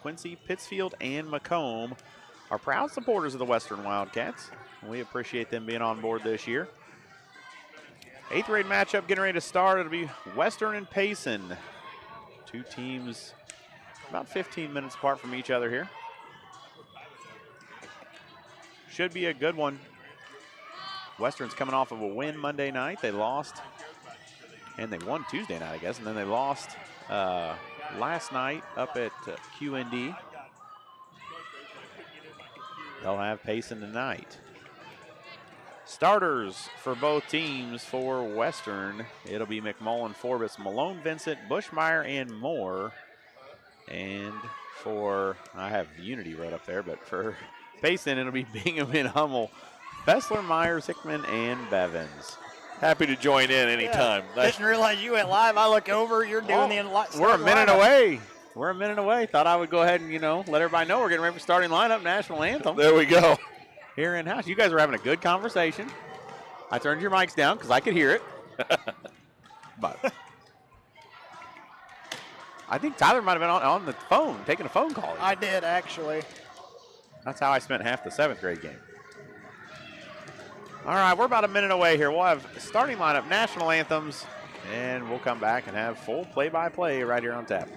Quincy, Pittsfield, and Macomb are proud supporters of the Western Wildcats. We appreciate them being on board this year. 8th grade matchup getting ready to start. It'll be Western and Payson. Two teams about 15 minutes apart from each other here. Should be a good one. Western's coming off of a win Monday night. They lost, and they won Tuesday night, I guess, and then they lost last night up at QND. They'll have Payson tonight. Starters for both teams for Western, it'll be McMullen, Forbes, Malone, Vincent, Bushmeyer, and Moore. And for, I have Unity right up there, but for Payson, it'll be Bingham and Hummel, Fessler, Myers, Hickman, and Bevins. Happy to join in anytime. Didn't realize you went live. I look over, you're doing We're a minute away. We're a minute away. Thought I would go ahead and, let everybody know we're getting ready for starting lineup, national anthem. There we go. Here in house. You guys were having a good conversation. I turned your mics down because I could hear it. But I think Tyler might have been on the phone, taking a phone call. I did, actually. That's how I spent half the 7th grade game. All right, we're about a minute away here. We'll have starting lineup, national anthems, and we'll come back and have full play-by-play right here on tap.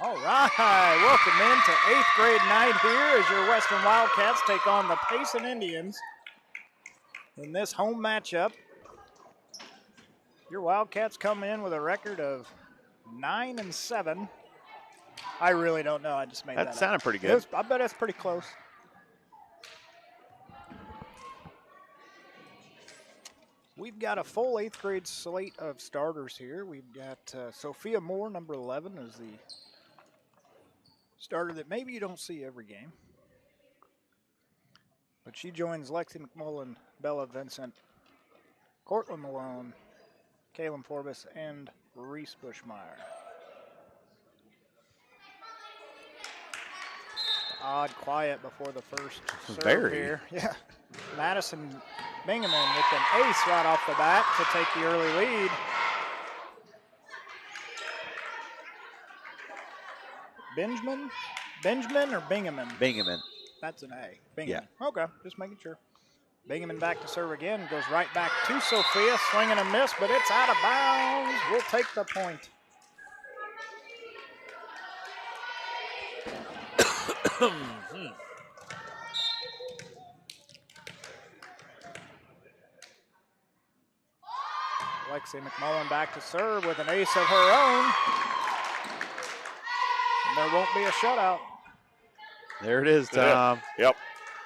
All right, welcome into 8th grade night here as your Western Wildcats take on the Payson Indians in this home matchup. Your Wildcats come in with a record of 9-7. I really don't know. I just made that That up. sounded pretty good. I bet it's pretty close. We've got a full 8th grade slate of starters here. We've got Sophia Moore, number 11, is the starter that maybe you don't see every game. But she joins Lexi McMullen, Bella Vincent, Cortland Malone, Kaylin Forbes, and Reese Bushmeyer. Odd quiet before the first serve here. Yeah. Madison Bingaman with an ace right off the bat to take the early lead. Benjamin or Bingaman? Bingaman. That's an A. Bingaman. Yeah. Okay, just making sure. Bingaman back to serve again. Goes right back to Sophia. Swing and a miss, but it's out of bounds. We'll take the point. Lexi McMullen back to serve with an ace of her own. And there won't be a shutout. There it is, Tom. Yep.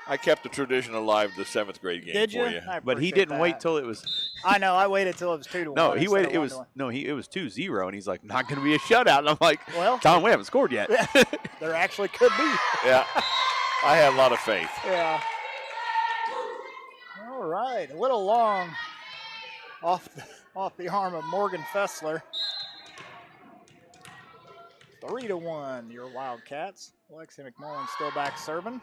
I kept the tradition alive the 7th grade game Did you? for you. But he didn't wait till it was. I know. I waited till it was 2-1. No, he waited. It was 2-0, and he's like, not going to be a shutout. And I'm like, well, Tom, we haven't scored yet. There actually could be. Yeah. I had a lot of faith. Yeah. All right, a little long off the arm of Morgan Fessler. 3-1, your Wildcats. Lexi McMullen still back serving.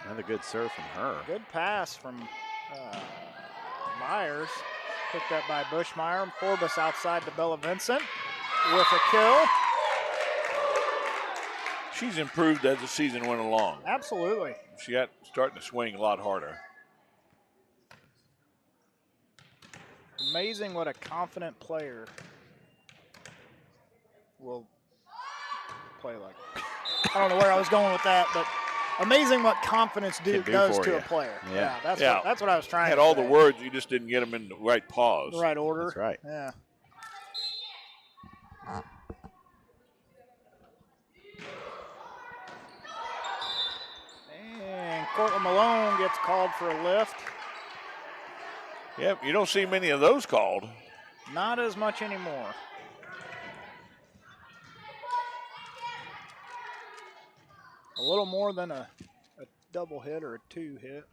Another good serve from her. Good pass from Myers. Picked up by Bushmeyer. And Forbes outside to Bella Vincent with a kill. She's improved as the season went along. Absolutely. She got starting to swing a lot harder. Amazing what a confident player will play like. I don't know where I was going with that, but amazing what confidence does to a player. Yeah. That's what I was trying to say. Had all the words, you just didn't get them in the right pause. The right order. That's right. Yeah. And Cortland Malone gets called for a lift. Yep, you don't see many of those called. Not as much anymore. A little more than a double hit or a 2 hit.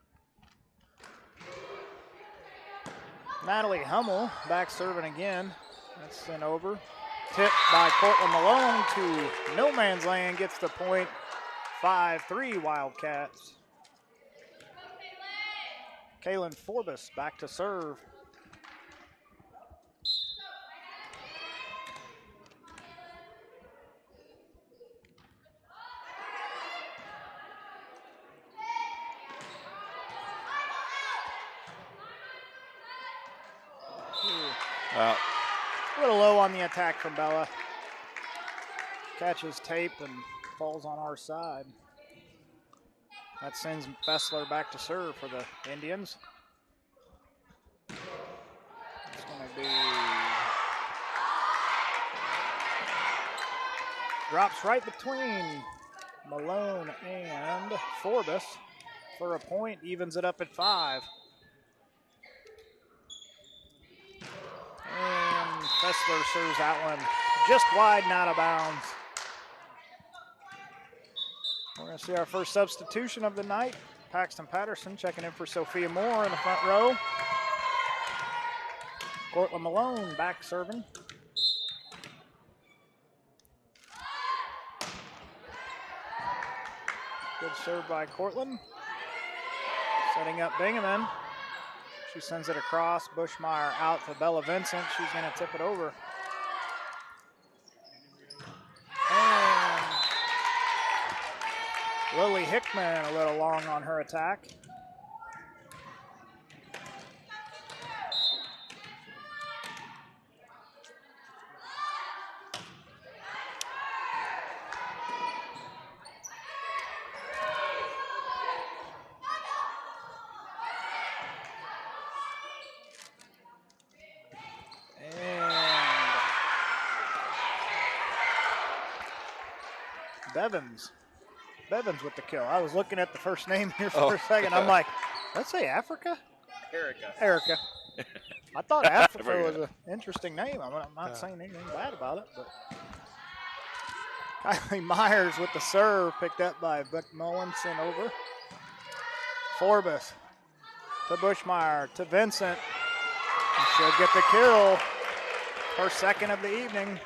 Natalie Hummel back serving again. That's sent over. Tipped by Cortland Malone to no man's land. Gets the point. 5-3 Wildcats. Kaylin Forbes back to serve. A little low on the attack from Bella. Catches tape and falls on our side. That sends Fessler back to serve for the Indians. It's going to be... Drops right between Malone and Forbes for a point. Evens it up at 5. And Fessler serves that one just wide and out of bounds. We're going to see our first substitution of the night. Paxton Patterson checking in for Sophia Moore in the front row. Cortland Malone back serving. Good serve by Cortland. Setting up Bingaman. She sends it across. Bushmeyer out to Bella Vincent. She's going to tip it over. And Lily Hickman a little long on her attack. Bevins. Bevins with the kill. I was looking at the first name here for a second. I'm like, let's say Africa? Erica. I thought Africa was an interesting name. I'm not saying anything bad about it, but Kylie Myers with the serve, picked up by McMullen, sent over. Forbes to Bushmeyer to Vincent. And she'll get the kill. Her second of the evening.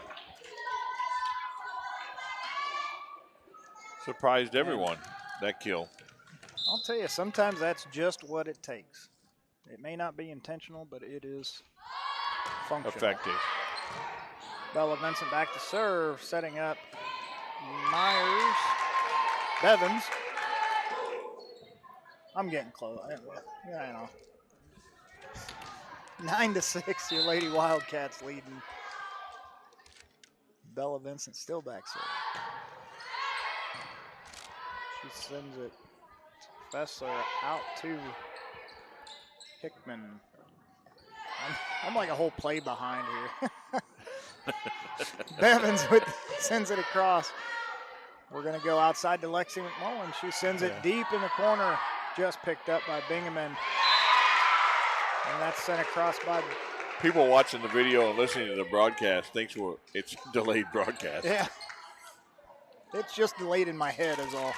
Surprised everyone, that kill. I'll tell you, sometimes that's just what it takes. It may not be intentional, but it is functional. Effective. Bella Vincent back to serve, setting up Myers. Bevins. I'm getting close. Yeah, I know. 9-6, your Lady Wildcats leading. Bella Vincent still back serve. She sends it to Fessler out to Hickman. I'm like a whole play behind here. Bevins sends it across. We're going to go outside to Lexi McMullen. She sends it deep in the corner, just picked up by Bingaman. And that's sent across by... People watching the video and listening to the broadcast thinks it's delayed broadcast. Yeah. It's just delayed in my head is all.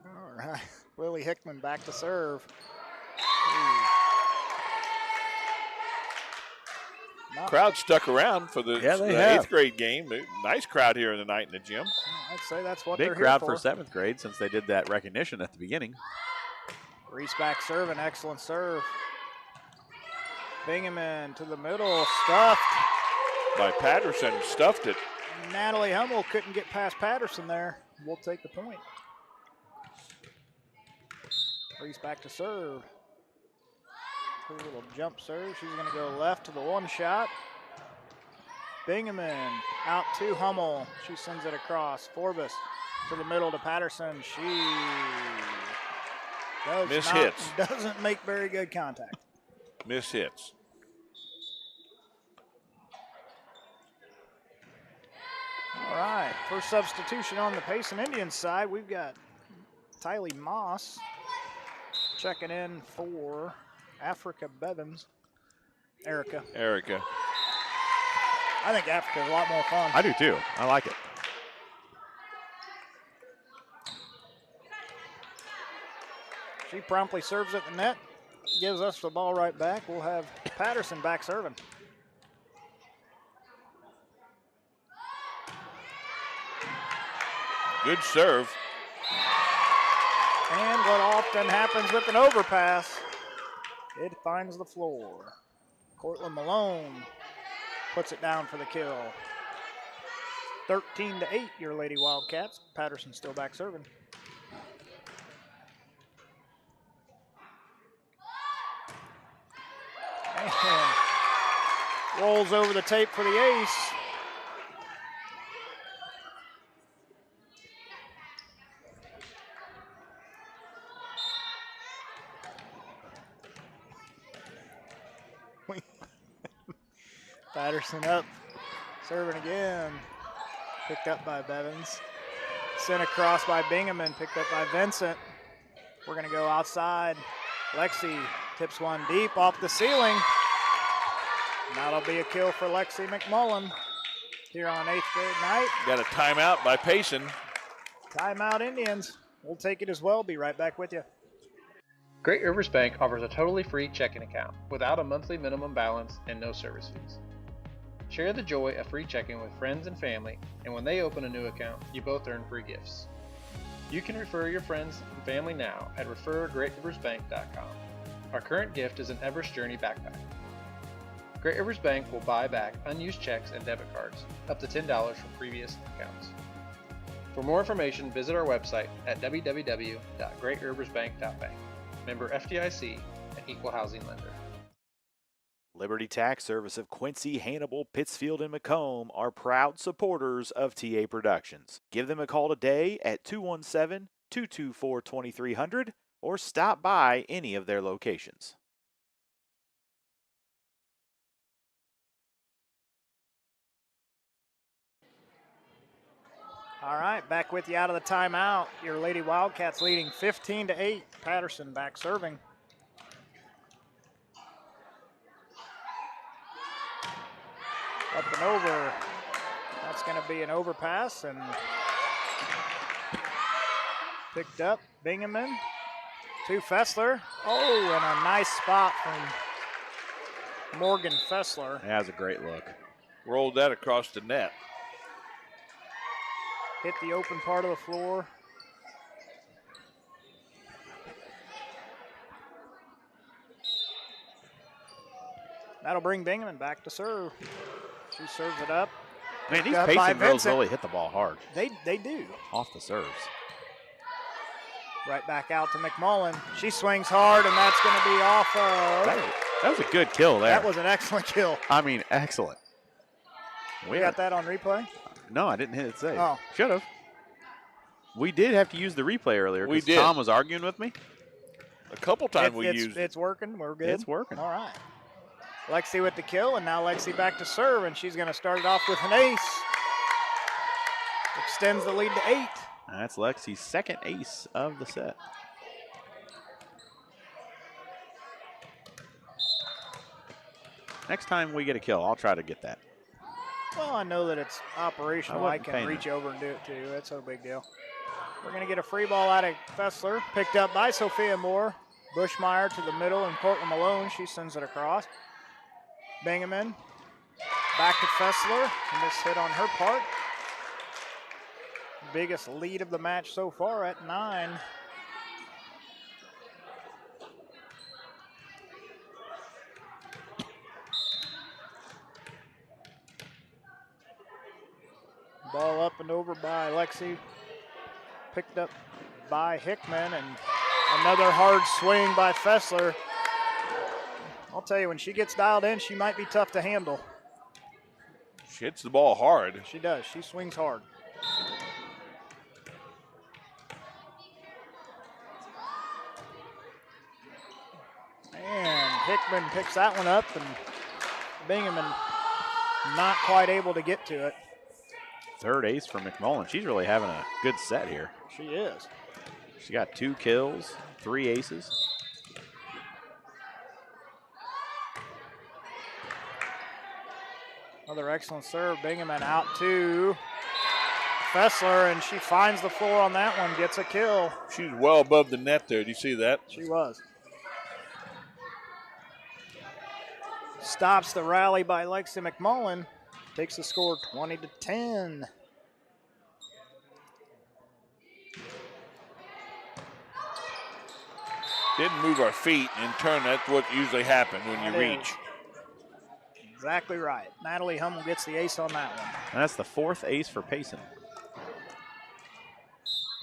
All right. Lily Hickman back to serve. Crowd stuck around for the 8th grade game. Nice crowd here in the night in the gym. I'd say that's what big they're crowd here for 7th grade since they did that recognition at the beginning. Reese back serve, an excellent serve. Bingaman to the middle, stuffed. By Patterson, stuffed it. Natalie Hummel couldn't get past Patterson there. We'll take the point. Reese back to serve. A little jump serve. She's going to go left to the one shot. Bingaman out to Hummel. She sends it across. Forbes to the middle to Patterson. She doesn't make very good contact. Miss hits. All right, first substitution on the Payson Indians side. We've got Tylee Moss checking in for Africa Bevins. Erica. I think Africa's a lot more fun. I do too. I like it. She promptly serves at the net, gives us the ball right back. We'll have Patterson back serving. Good serve. And what often happens with an overpass, it finds the floor. Cortland Malone puts it down for the kill. 13-8, your Lady Wildcats. Patterson still back serving. And rolls over the tape for the ace. Patterson up, serving again. Picked up by Bevins. Sent across by Bingaman, picked up by Vincent. We're going to go outside. Lexi tips one deep off the ceiling. That'll be a kill for Lexi McMullen here on 8th grade night. Got a timeout by Payson. Timeout Indians. We'll take it as well. Be right back with you. Great Rivers Bank offers a totally free checking account without a monthly minimum balance and no service fees. Share the joy of free checking with friends and family, and when they open a new account, you both earn free gifts. You can refer your friends and family now at refergreatriversbank.com. Our current gift is an Everest Journey backpack. Great Rivers Bank will buy back unused checks and debit cards, up to $10 from previous accounts. For more information, visit our website at www.greatriversbank.bank. Member FDIC, an equal housing lender. Liberty Tax Service of Quincy, Hannibal, Pittsfield, and Macomb are proud supporters of TA Productions. Give them a call today at 217-224-2300 or stop by any of their locations. All right, back with you out of the timeout. Your Lady Wildcats leading 15-8. Patterson back serving. Up and over. That's going to be an overpass and picked up. Bingaman to Fessler. Oh, and a nice spot from Morgan Fessler. That was a great look. Rolled that across the net. Hit the open part of the floor. That'll bring Bingaman back to serve. She serves it up. Man, these Picked up by Payson girls Vincent. really hit the ball hard They do. off the serves. Right back out to McMullen. She swings hard, and that's going to be off of. That was a good kill there. That was an excellent kill. I mean, excellent. We got that on replay? No, I didn't hit it save. Oh. Should have. We did have to use the replay earlier We because did. Tom was arguing with me. A couple times we used it. It's working. We're good. It's working. All right. Lexi with the kill, and now Lexi back to serve, and she's going to start it off with an ace. Extends the lead to 8. That's Lexi's second ace of the set. Next time we get a kill, I'll try to get that. Well, I know that it's operational. I wasn't can paying reach over and do it too. That's no big deal. We're going to get a free ball out of Fessler. Picked up by Sophia Moore. Bushmeyer to the middle, and Cortland Malone. She sends it across. Bingaman back to Fessler. Miss hit on her part. Biggest lead of the match so far at 9. Ball up and over by Lexi. Picked up by Hickman, and another hard swing by Fessler. I'll tell you, when she gets dialed in, she might be tough to handle. She hits the ball hard. She does. She swings hard. And Hickman picks that one up, and Bingaman not quite able to get to it. Third ace for McMullen. She's really having a good set here. She is. She got 2 kills, 3 aces. Another excellent serve. Bingaman out to Fessler, and she finds the floor on that one, gets a kill. She's well above the net there. Do you see that? She was. Stops the rally by Lexi McMullen. Takes the score 20-10. Didn't move our feet in turn. That's what usually happens when you That is. reach. Exactly right. Natalie Hummel gets the ace on that one. And that's the 4th ace for Payson.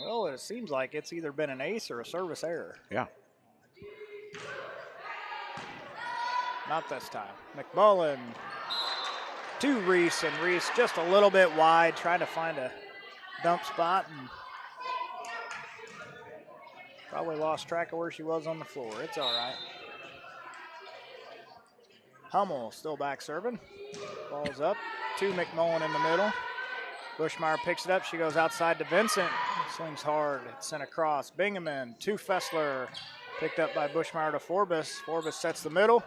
Well, it seems like it's either been an ace or a service error. Yeah. Not this time. McMullen to Reese, and Reese just a little bit wide, trying to find a dump spot, and probably lost track of where she was on the floor. It's all right. Hummel still back serving. Ball's up to McMullen in the middle. Bushmeyer picks it up. She goes outside to Vincent. Swings hard. It's sent across. Bingaman to Fessler. Picked up by Bushmeyer to Forbes. Forbes sets the middle,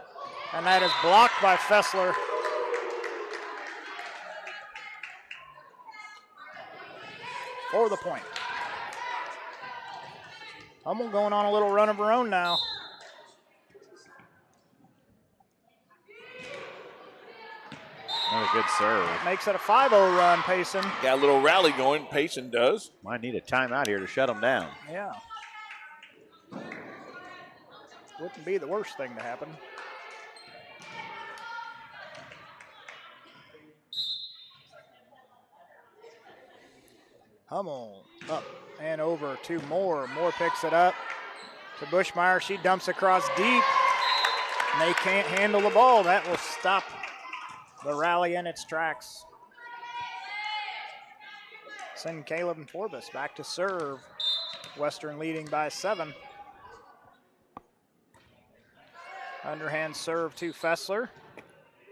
and that is blocked by Fessler. For the point. Hummel going on a little run of her own now. Another good serve. Makes it a 5-0 run, Payson. Got a little rally going. Payson does. Might need a timeout here to shut them down. Yeah. Wouldn't be the worst thing to happen. Hummel up and over to Moore. Moore picks it up to Bushmeyer. She dumps across deep. And they can't handle the ball. That will stop the rally in its tracks. Send Caleb and Forbes back to serve. Western leading by 7. Underhand serve to Fessler.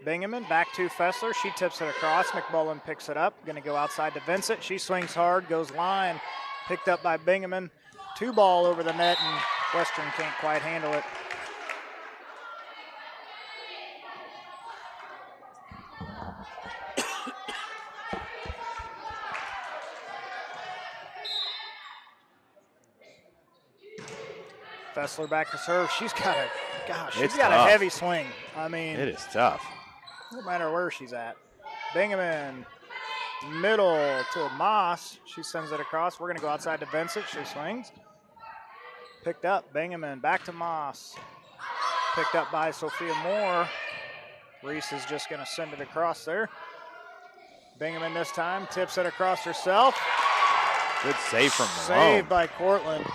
Bingaman back to Fessler. She tips it across. McMullen picks it up. Going to go outside to Vincent. She swings hard, goes line. Picked up by Bingaman. 2-ball over the net, and Western can't quite handle it. Fessler back to serve. She's got a heavy swing. I mean, It is tough. no matter where she's at. Bingaman, middle to Moss. She sends it across. We're going to go outside to Vincent. She swings. Picked up. Bingaman back to Moss. Picked up by Sophia Moore. Reese is just going to send it across there. Bingaman this time tips it across herself. Good save from Malone. Saved by Cortland.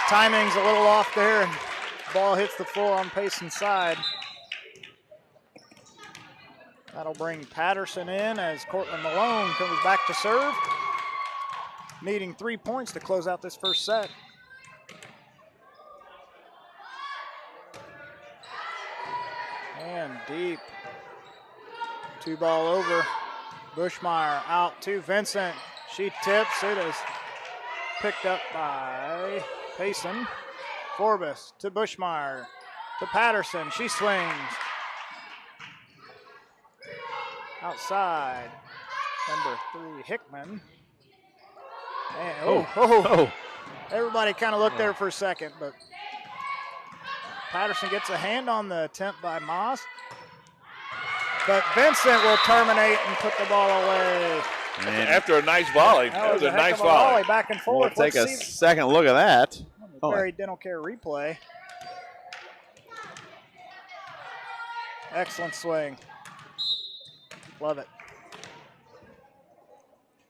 Timing's a little off there, and ball hits the floor on Payson's side. That'll bring Patterson in as Cortland Malone comes back to serve. Needing 3 points to close out this first set. And deep. 2-ball over. Bushmeyer out to Vincent. She tips. It is picked up by Payson. Forbes to Bushmeyer. To Patterson. She swings. Outside. Number 3, Hickman. And, everybody kind of looked there for a second, but Patterson gets a hand on the attempt by Moss. But Vincent will terminate and put the ball away. Man. After a nice volley. That was a nice volley. Back and We'll forth. take a second look at that. Berry Dental Care replay. Excellent swing. Love it.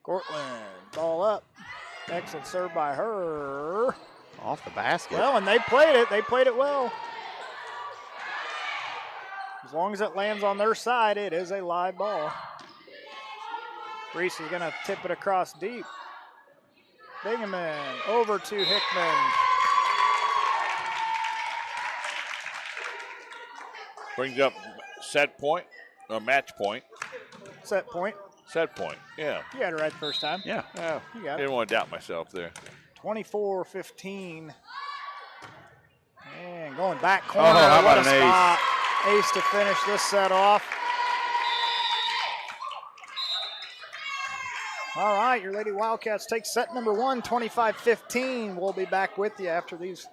Cortland, ball up. Excellent serve by her. Off the basket. Well, and they played it. They played it well. As long as it lands on their side, it is a live ball. Reese is going to tip it across deep. Bingaman over to Hickman. Brings up set point or match point. Set point. Set point, yeah. You had it right the first time. Yeah. You got it. Didn't want to doubt myself there. 24-15. And going back corner. How about what a an ace? spot. Ace to finish this set off. All right, your Lady Wildcats take set number 1, 25-15. We'll be back with you after these.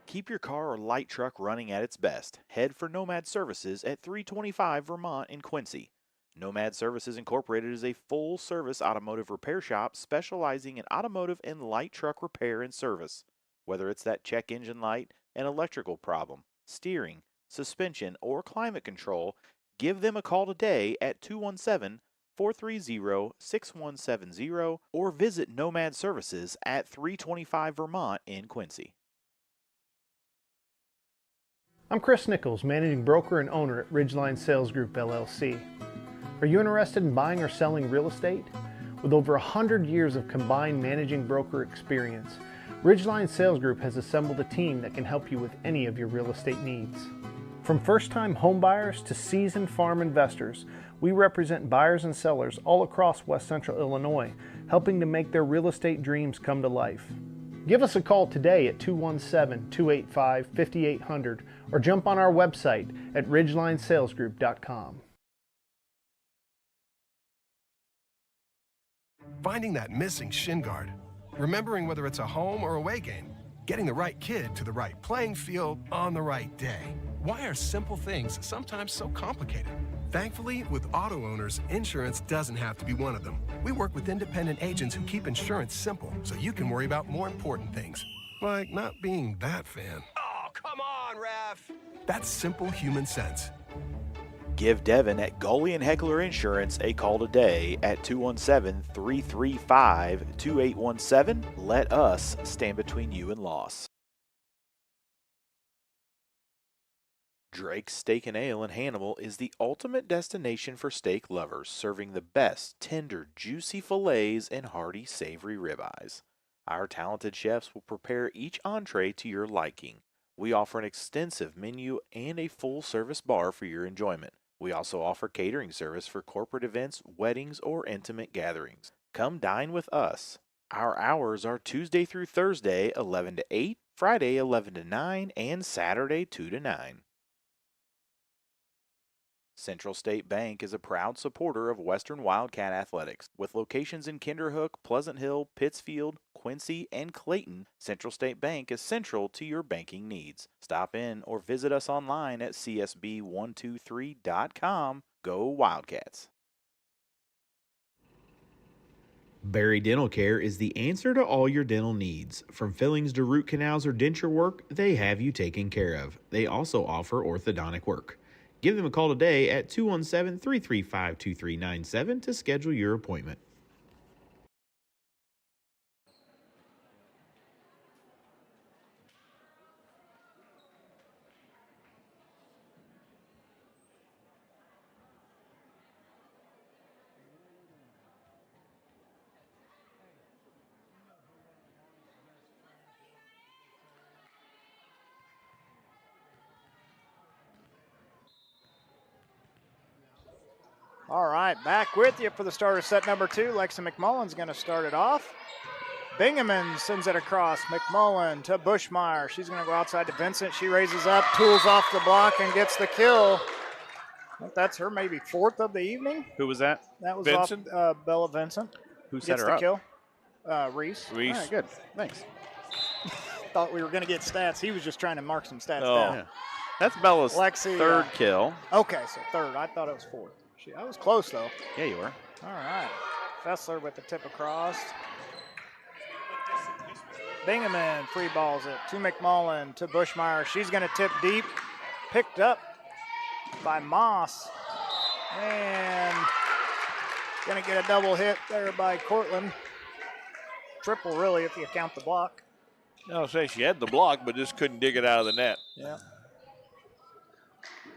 Keep your car or light truck running at its best. Head for Nomad Services at 325 Vermont in Quincy. Nomad Services Incorporated is a full-service automotive repair shop specializing in automotive and light truck repair and service. Whether it's that check engine light, an electrical problem, steering, suspension, or climate control, give them a call today at 217-430-6170 or visit Nomad Services at 325 Vermont in Quincy. I'm Chris Nichols, managing broker and owner at Ridgeline Sales Group, LLC. Are you interested in buying or selling real estate? With over 100 years of combined managing broker experience, Ridgeline Sales Group has assembled a team that can help you with any of your real estate needs. From first-time home buyers to seasoned farm investors, we represent buyers and sellers all across West Central Illinois, helping to make their real estate dreams come to life. Give us a call today at 217-285-5800 or jump on our website at ridgelinesalesgroup.com. Finding that missing shin guard. Remembering whether it's a home or away game. Getting the right kid to the right playing field on the right day. Why are simple things sometimes so complicated? Thankfully, with auto owners, insurance doesn't have to be one of them. We work with independent agents who keep insurance simple so you can worry about more important things. Like not being that fan. Oh, come on, ref. That's simple human sense. Give Devin at Gully & Heckler Insurance a call today at 217-335-2817. Let us stand between you and loss. Drake's Steak and Ale in Hannibal is the ultimate destination for steak lovers, serving the best tender, juicy fillets and hearty, savory ribeyes. Our talented chefs will prepare each entree to your liking, We offer an extensive menu and a full-service bar for your enjoyment. We also offer catering service for corporate events, weddings, or intimate gatherings. Come dine with us. Our hours are Tuesday through Thursday, 11 to 8, Friday, 11 to 9, and Saturday, 2 to 9. Central State Bank is a proud supporter of Western Wildcat Athletics. With locations in Kinderhook, Pleasant Hill, Pittsfield, Quincy, and Clayton, Central State Bank is central to your banking needs. Stop in or visit us online at csb123.com. Go Wildcats! Barry Dental Care is the answer to all your dental needs. From fillings to root canals or denture work, they have you taken care of. They also offer orthodontic work. Give them a call today at 217-335-2397 to schedule your appointment. All right, back with you for the start of set number 2. Lexa McMullen's going to start it off. Bingaman sends it across. McMullen to Bushmeyer. She's going to go outside to Vincent. She raises up, tools off the block, and gets the kill. I think that's her maybe 4th of the evening. Who was that? That was Vincent? off Bella Vincent. Who set Gets her the up? kill. Reese. Reese. All right, good. Thanks. Thought we were going to get stats. He was just trying to mark some stats Oh. down. Yeah. That's Bella's Lexi, 3rd kill. Okay, so 3rd. I thought it was 4th. I was close, though. Yeah, you were. All right. Fessler with the tip across. Bingaman free balls it to McMullen to Bushmeyer. She's going to tip deep. Picked up by Moss. And going to get a double hit there by Cortland. Triple, really, if you count the block. I'll say she had the block, but just couldn't dig it out of the net. Yeah.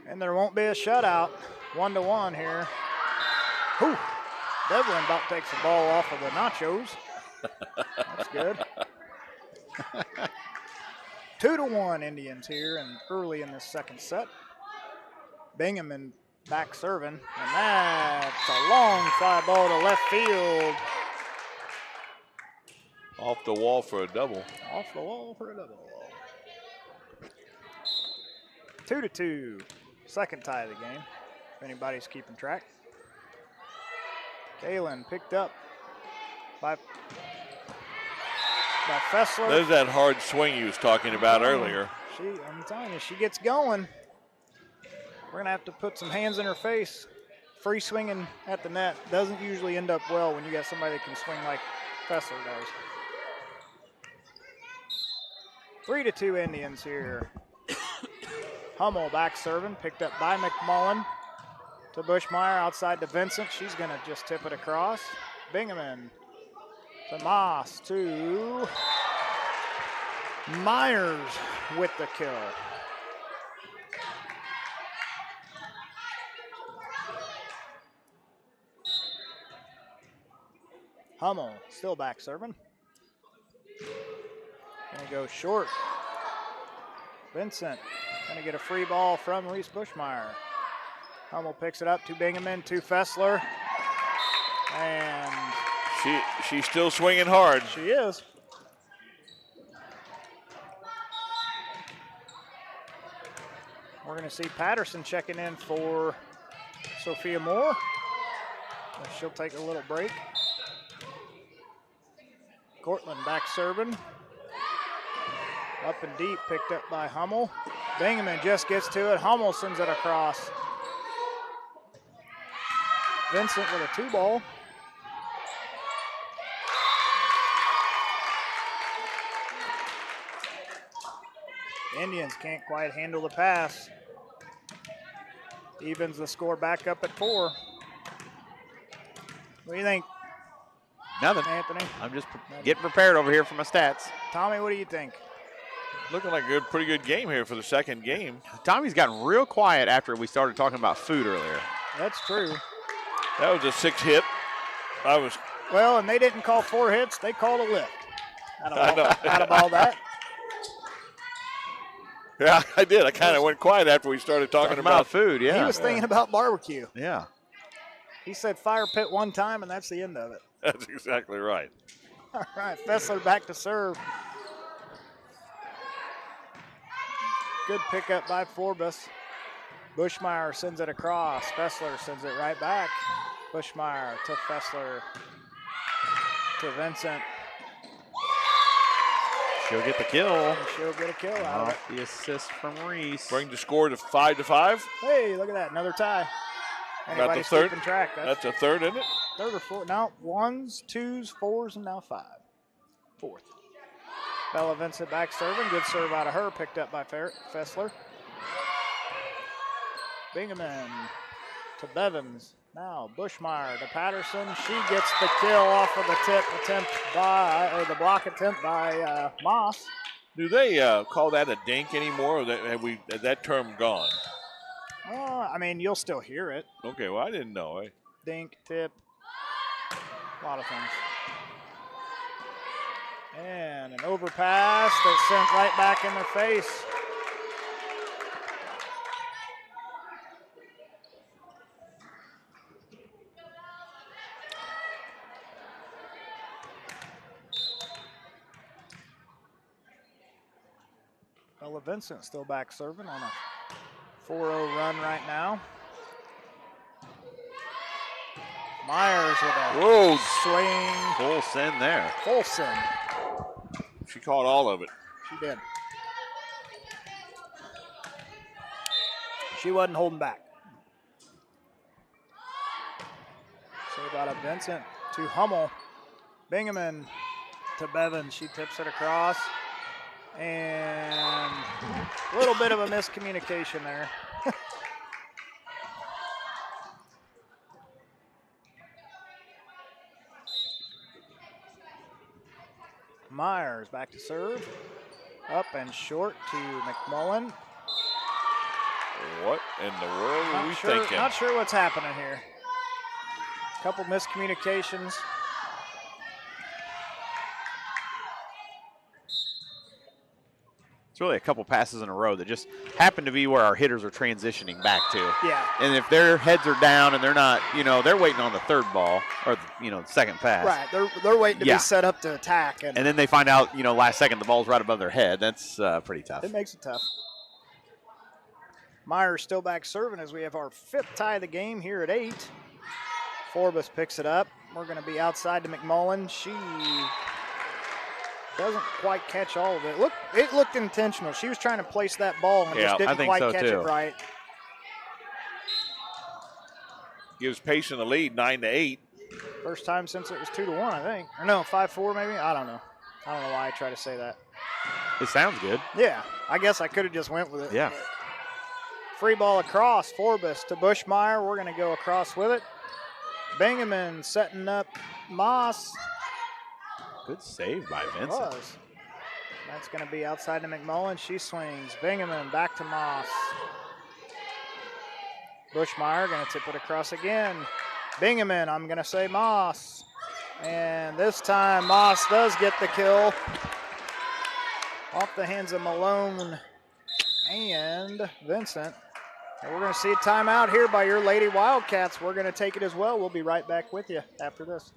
And there won't be a shutout. 1-1 here. Whew. Devlin about takes the ball off of the nachos. That's good. 2-1 Indians here and early in this second set. Bingaman back serving, and that's a long fly ball to left field. Off the wall for a double. Off the wall for a double. 2-2. Second tie of the game, if anybody's keeping track. Kalen picked up by Fessler. There's that hard swing he was talking about earlier. I'm telling you, she gets going. We're going to have to put some hands in her face. Free swinging at the net doesn't usually end up well when you got somebody that can swing like Fessler does. 3-2 Indians here. Hummel back serving, picked up by McMullen to Bushmeyer, outside to Vincent. She's going to just tip it across. Bingaman to Moss to Myers with the kill. Hummel still back serving. Gonna go short. Vincent gonna get a free ball from Reese Bushmeyer. Hummel picks it up to Bingaman, to Fessler. And she's still swinging hard. She is. We're gonna see Patterson checking in for Sophia Moore. She'll take a little break. Cortland back serving. Up and deep, picked up by Hummel. Bingaman just gets to it. Hummel sends it across. Vincent with a 2-ball. Indians can't quite handle the pass. Evens the score back up at 4. What do you think, Nothing. Anthony? I'm just getting prepared over here for my stats. Tommy, what do you think? Looking like a pretty good game here for the second game. Tommy's gotten real quiet after we started talking about food earlier. That's true. That was a 6 hit. Well, and they didn't call 4 hits. They called a lift out of all that. Yeah, I did. I kind of went quiet after we started talking about food. Yeah, He was thinking about barbecue. Yeah. He said fire pit one time, and that's the end of it. That's exactly right. All right, Fessler back to serve. Good pickup by Forbes. Bushmeyer sends it across. Fessler sends it right back. Bushmeyer to Fessler to Vincent. She'll get the kill. And she'll get a kill out of it. The assist from Reese. Bring the score to 5-5. Hey, look at that. Another tie. About the Anybody's third. keeping track. That's a third, isn't it? Third or fourth. Now, ones, twos, fours, and now 5. Fourth. Bella Vincent back serving. Good serve out of her. Picked up by Fessler. Bingaman to Bevins. Now Bushmeyer to Patterson. She gets the kill off of the the block attempt by Moss. Do they call that a dink anymore, or has that term gone? I mean, you'll still hear it. Okay, well, I didn't know. Dink, tip, a lot of things. And an overpass that sent right back in their face. Bella Vincent still back serving on a 4-0 run right now. Myers with a swing. Full send there. Full send. She caught all of it. She did. She wasn't holding back. So about a Vincent to Hummel. Bingaman to Bevins. She tips it across. And a little bit of a miscommunication there. Myers back to serve. Up and short to McMullen. What in the world were we thinking? Not sure what's happening here. A couple miscommunications. It's really a couple passes in a row that just happen to be where our hitters are transitioning back to. Yeah. And if their heads are down and they're not, they're waiting on the third ball or, the second pass. Right. They're waiting to be set up to attack. And then they find out, last second the ball's right above their head. That's pretty tough. It makes it tough. Myers still back serving as we have our 5th tie of the game here at 8. Forbes picks it up. We're going to be outside to McMullen. She doesn't quite catch all of it. It looked intentional. She was trying to place that ball and just didn't quite catch it right. Gives Payson the lead, 9-8. First time since it was 2-1, I think. Or no, 5-4 maybe. I don't know. I don't know why I try to say that. It sounds good. Yeah, I guess I could have just went with it. Yeah. Free ball across. Forbes to Bushmeyer. We're going to go across with it. Bingaman setting up Moss. Good save by Vincent. Was. That's going to be outside to McMullen. She swings. Bingaman back to Moss. Bushmeyer going to tip it across again. Bingaman, I'm going to say Moss. And this time Moss does get the kill. Off the hands of Malone and Vincent. And we're going to see a timeout here by your Lady Wildcats. We're going to take it as well. We'll be right back with you after this.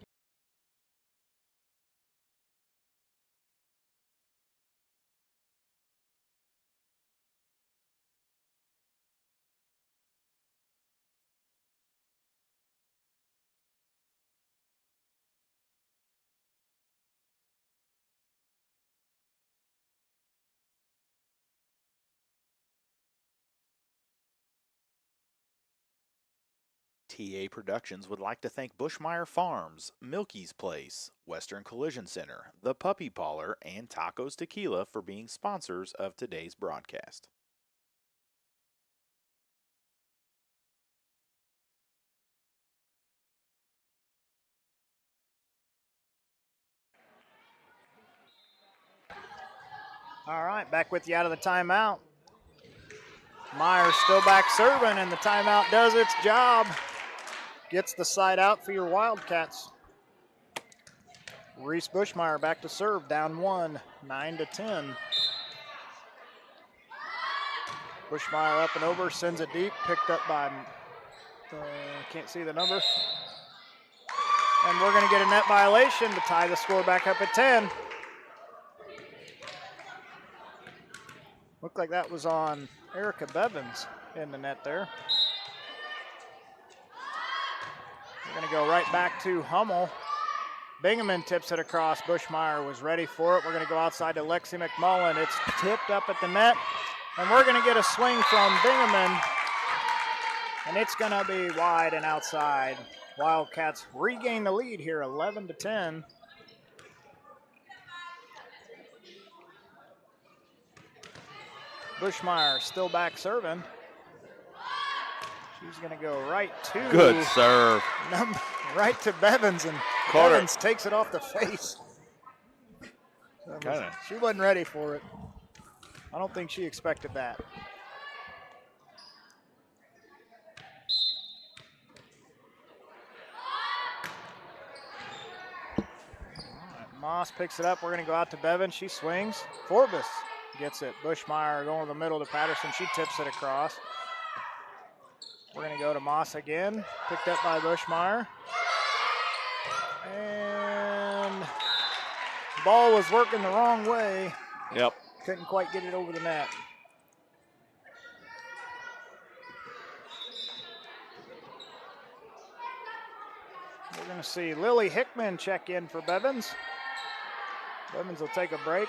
TA Productions would like to thank Bushmeyer Farms, Milky's Place, Western Collision Center, The Puppy Parlor, and Tacos Tequila for being sponsors of today's broadcast. All right, back with you out of the timeout. Myers still back serving, and the timeout does its job. Gets the side out for your Wildcats. Reese Bushmeyer back to serve, down 1, 9-10. Bushmeyer up and over, sends it deep, picked up by, can't see the number. And we're going to get a net violation to tie the score back up at 10. Looked like that was on Erica Bevins in the net there. We're going to go right back to Hummel. Bingaman tips it across. Bushmeyer was ready for it. We're going to go outside to Lexi McMullen. It's tipped up at the net, and we're going to get a swing from Bingaman, and it's going to be wide and outside. Wildcats regain the lead here, 11-10. Bushmeyer still back serving. She's going to go right to. Good serve. Right to Bevins, and Bevins takes it off the face. She wasn't ready for it. I don't think she expected that. Moss picks it up. We're going to go out to Bevins. She swings. Forbes gets it. Bushmeyer going to the middle to Patterson. She tips it across. We're going to go to Moss again. Picked up by Bushmeyer. And the ball was working the wrong way. Yep. Couldn't quite get it over the net. We're going to see Lily Hickman check in for Bevins. Bevins will take a break.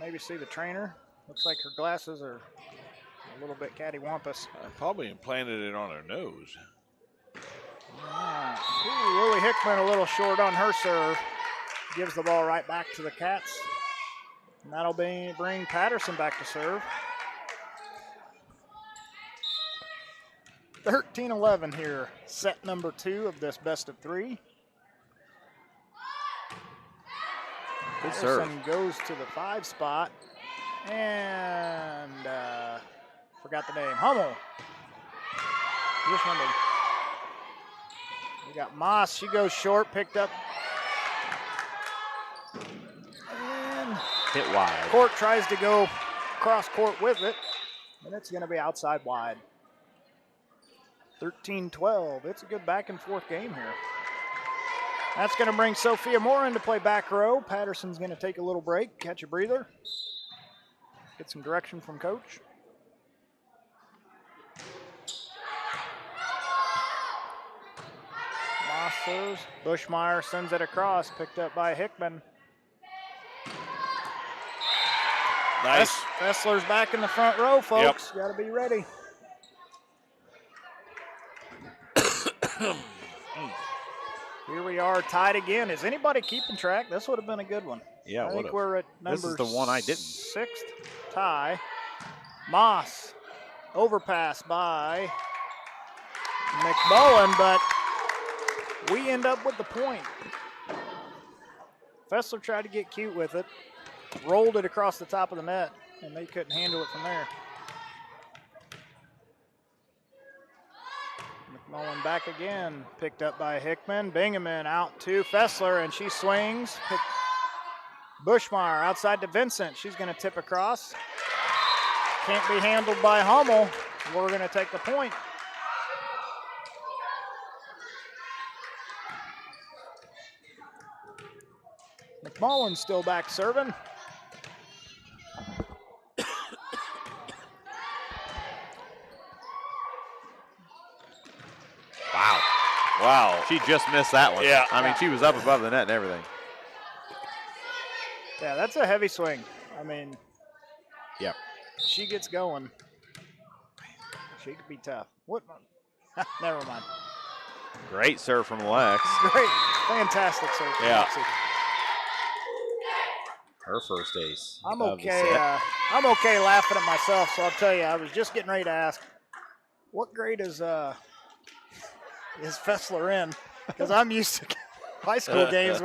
Maybe see the trainer. Looks like her glasses are a little bit cattywampus. I probably implanted it on her nose. Ooh, Lily Hickman a little short on her serve. Gives the ball right back to the Cats. And that'll bring Patterson back to serve. 13-11 here, set number 2 of this best of 3. Good serve. Patterson goes to the 5 spot. And forgot the name, Hummel. Just number. We got Moss, she goes short, picked up. And hit wide. Court tries to go cross court with it, and it's going to be outside wide. 13-12. It's a good back and forth game here. That's going to bring Sophia Moore in to play back row. Patterson's going to take a little break, catch a breather, get some direction from coach. Moss serves. Bushmeyer sends it across, picked up by Hickman. Nice. Fessler's back in the front row, folks. Got to be ready. Here we are tied again. Is anybody keeping track? This would have been a good one. Yeah, I think we're at number this is the one I didn't. 6th tie. Moss, overpass by McMullen, but we end up with the point. Fessler tried to get cute with it, rolled it across the top of the net, and they couldn't handle it from there. McMullen back again, picked up by Hickman. Bingaman out to Fessler, and she swings. Bushmeyer outside to Vincent. She's going to tip across. Can't be handled by Hummel. We're going to take the point. McMullen still back serving. Wow. She just missed that one. Yeah. I mean, she was up above the net and everything. Yeah, that's a heavy swing. I mean, yep. She gets going. She could be tough. What? Never mind. Great serve from Lex. Great. Fantastic serve from Lexi. Her first ace. I'm okay. I'm okay laughing at myself, so I'll tell you, I was just getting ready to ask, what grade is Fessler in? Because I'm used to high school games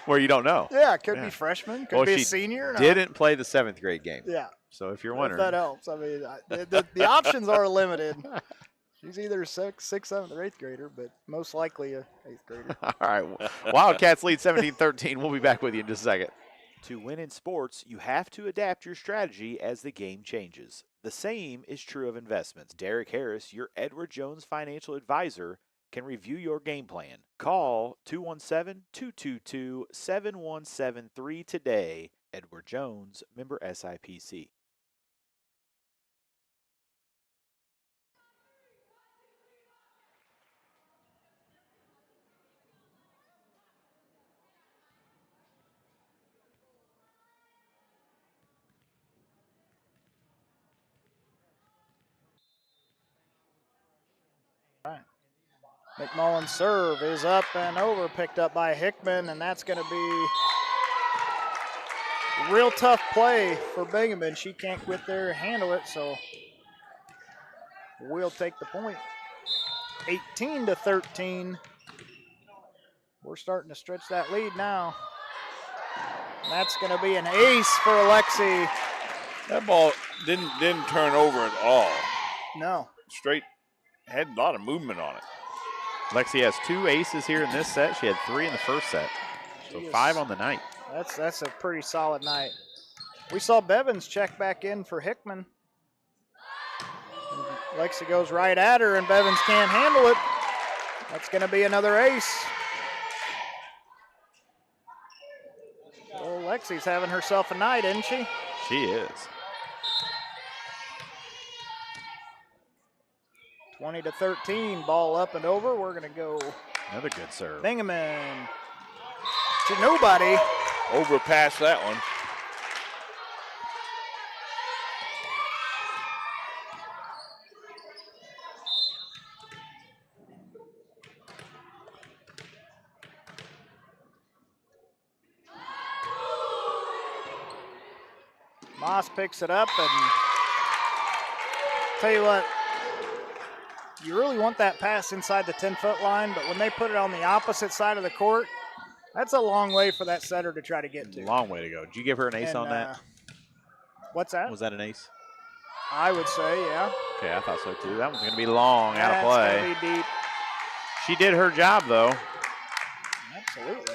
where you don't know. Yeah, could be freshman, could be a senior. Didn't play the 7th grade game. Yeah. So if you're wondering. If that helps. I mean, the options are limited. She's either 6th, 7th, or 8th grader, but most likely a 8th grader. All right. Wildcats lead 17-13. We'll be back with you in just a second. To win in sports, you have to adapt your strategy as the game changes. The same is true of investments. Derek Harris, your Edward Jones financial advisor, can review your game plan. Call 217-222-7173 today. Edward Jones, member SIPC. McMullen's serve is up and over, picked up by Hickman, and that's going to be a real tough play for Bingaman. She can't quit there and handle it, so we'll take the point. 18-13. We're starting to stretch that lead now. And that's going to be an ace for Alexi. That ball didn't turn over at all. No. Straight, had a lot of movement on it. Lexi has 2 aces here in this set. She had 3 in the first set. So 5 on the night. That's a pretty solid night. We saw Bevins check back in for Hickman. And Lexi goes right at her, and Bevins can't handle it. That's going to be another ace. Well, Lexi's having herself a night, isn't she? She is. 20-13, ball up and over. We're going to go. Another good serve. Bingaman to nobody. Overpassed that one. Moss picks it up, and tell you what, you really want that pass inside the 10-foot line, but when they put it on the opposite side of the court, that's a long way for that setter to try to get to. Long way to go. Did you give her an ace on that? What's that? Was that an ace? I would say, yeah. Okay, I thought so too. That one's going to be long, out of play. That's going to be deep. She did her job, though. Absolutely.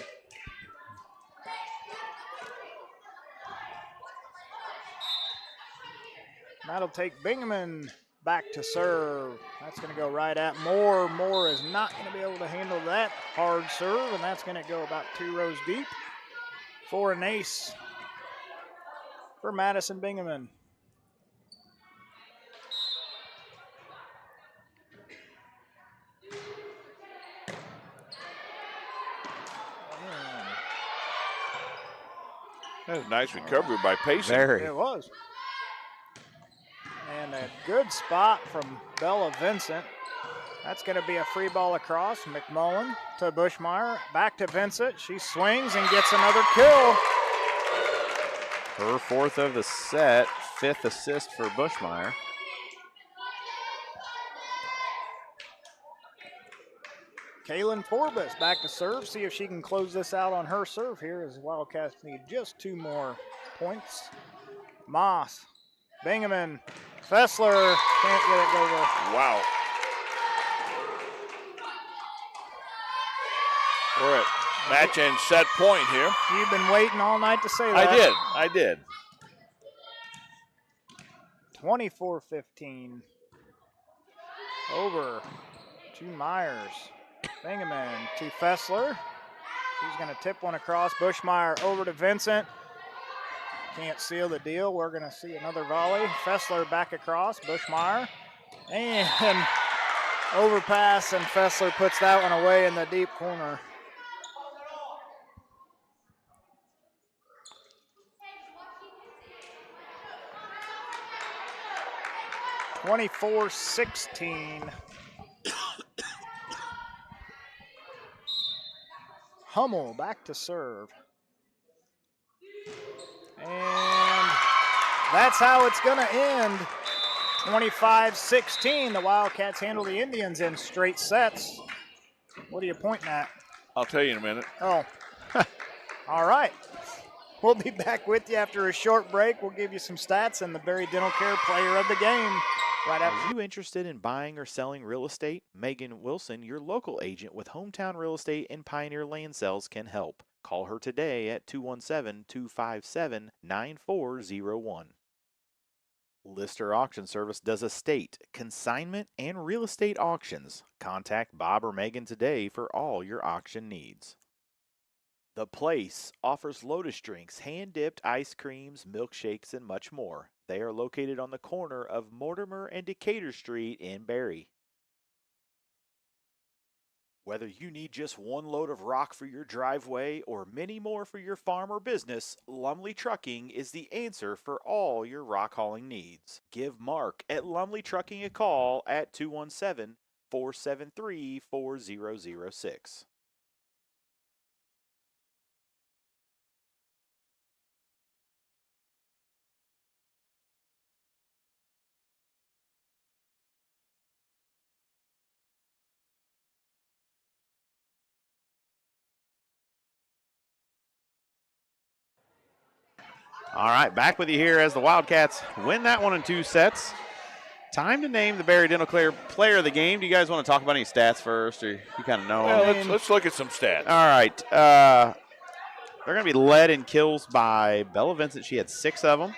That'll take Bingaman back to serve. That's going to go right at Moore. Moore is not going to be able to handle that hard serve, and that's going to go about 2 rows deep for an ace for Madison Bingaman. That was a nice recovery by Payson. Very. It was. And a good spot from Bella Vincent. That's going to be a free ball across. McMullen to Bushmeyer. Back to Vincent. She swings and gets another kill. Her 4th of the set, 5th assist for Bushmeyer. Kaylin Forbes back to serve. See if she can close this out on her serve here as Wildcats need just 2 more points. Moss, Bingaman, Fessler can't get it over. Wow. We're at match and set point here. You've been waiting all night to say that. I did. 24-15. Over to Myers. Bingaman to Fessler. She's going to tip one across. Bushmeyer over to Vincent. Can't seal the deal. We're going to see another volley. Fessler back across. Bushmeyer. And overpass, and Fessler puts that one away in the deep corner. (24-16). Hummel back to serve. And that's how it's going to end. 25-16. The Wildcats handle the Indians in straight sets. What are you pointing at? I'll tell you in a minute. Oh. All right. We'll be back with you after a short break. We'll give you some stats and the Berry Dental Care Player of the Game. Right after. Are you interested in buying or selling real estate? Megan Wilson, your local agent with Hometown Real Estate and Pioneer Land Sales, can help. Call her today at 217-257-9401. Lister Auction Service does estate, consignment, and real estate auctions. Contact Bob or Megan today for all your auction needs. The Place offers Lotus drinks, hand-dipped ice creams, milkshakes, and much more. They are located on the corner of Mortimer and Decatur Street in Barrie. Whether you need just one load of rock for your driveway or many more for your farm or business, Lumley Trucking is the answer for all your rock hauling needs. Give Mark at Lumley Trucking a call at 217-473-4006. All right, back with you here as the Wildcats win that one in 2 sets. Time to name the Barrie Dental Care player of the game. Do you guys want to talk about any stats first, or you kind of know? Well, let's look at some stats. All right. They're going to be led in kills by Bella Vincent. She had 6 of them.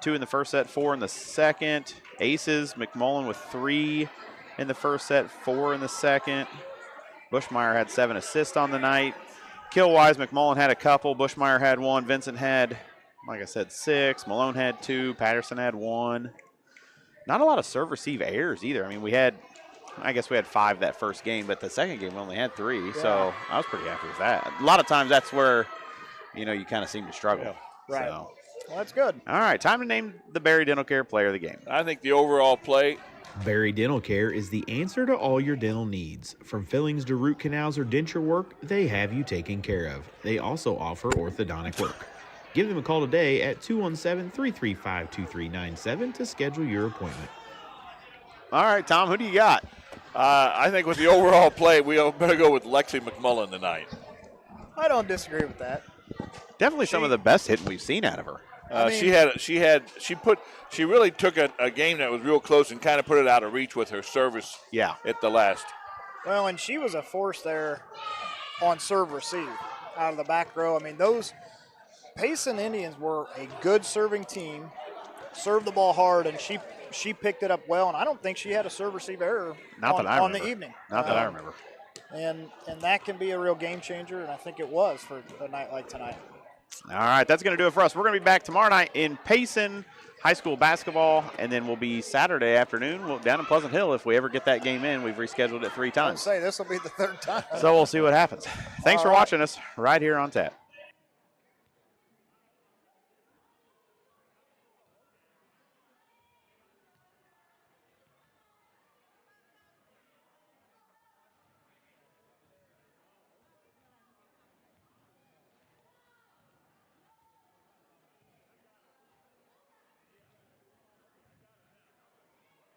2 in the first set, 4 in the second. Aces, McMullen with 3 in the first set, 4 in the second. Bushmeyer had 7 assists on the night. Kill-wise, McMullen had a couple. Bushmeyer had 1. Vincent had, like I said, 6. Malone had 2. Patterson had 1. Not a lot of serve-receive errors either. I mean, I guess we had 5 that first game, but the second game we only had 3. Yeah. So I was pretty happy with that. A lot of times that's where, you kind of seem to struggle. Yeah. Right. So. Well, that's good. All right, time to name the Barrie Dental Care player of the game. I think the overall play. Barrie Dental Care is the answer to all your dental needs. From fillings to root canals or denture work, they have you taken care of. They also offer orthodontic work. Give them a call today at 217-335-2397 to schedule your appointment. All right, Tom, who do you got? I think with the overall play, we better go with Lexi McMullen tonight. I don't disagree with that. Definitely some of the best hitting we've seen out of her. She really took a game that was real close and kind of put it out of reach with her service. Yeah. At the last. Well, and she was a force there on serve receive out of the back row. I mean, those Payson Indians were a good serving team, served the ball hard, and she picked it up well. And I don't think she had a serve receive error on the evening. Not that I remember. And that can be a real game changer, and I think it was for a night like tonight. All right, that's going to do it for us. We're going to be back tomorrow night in Payson high school basketball, and then we'll be Saturday afternoon down in Pleasant Hill if we ever get that game in. We've rescheduled it 3 times. I would say this will be the 3rd time. So we'll see what happens. Thanks for watching us right here on Tap.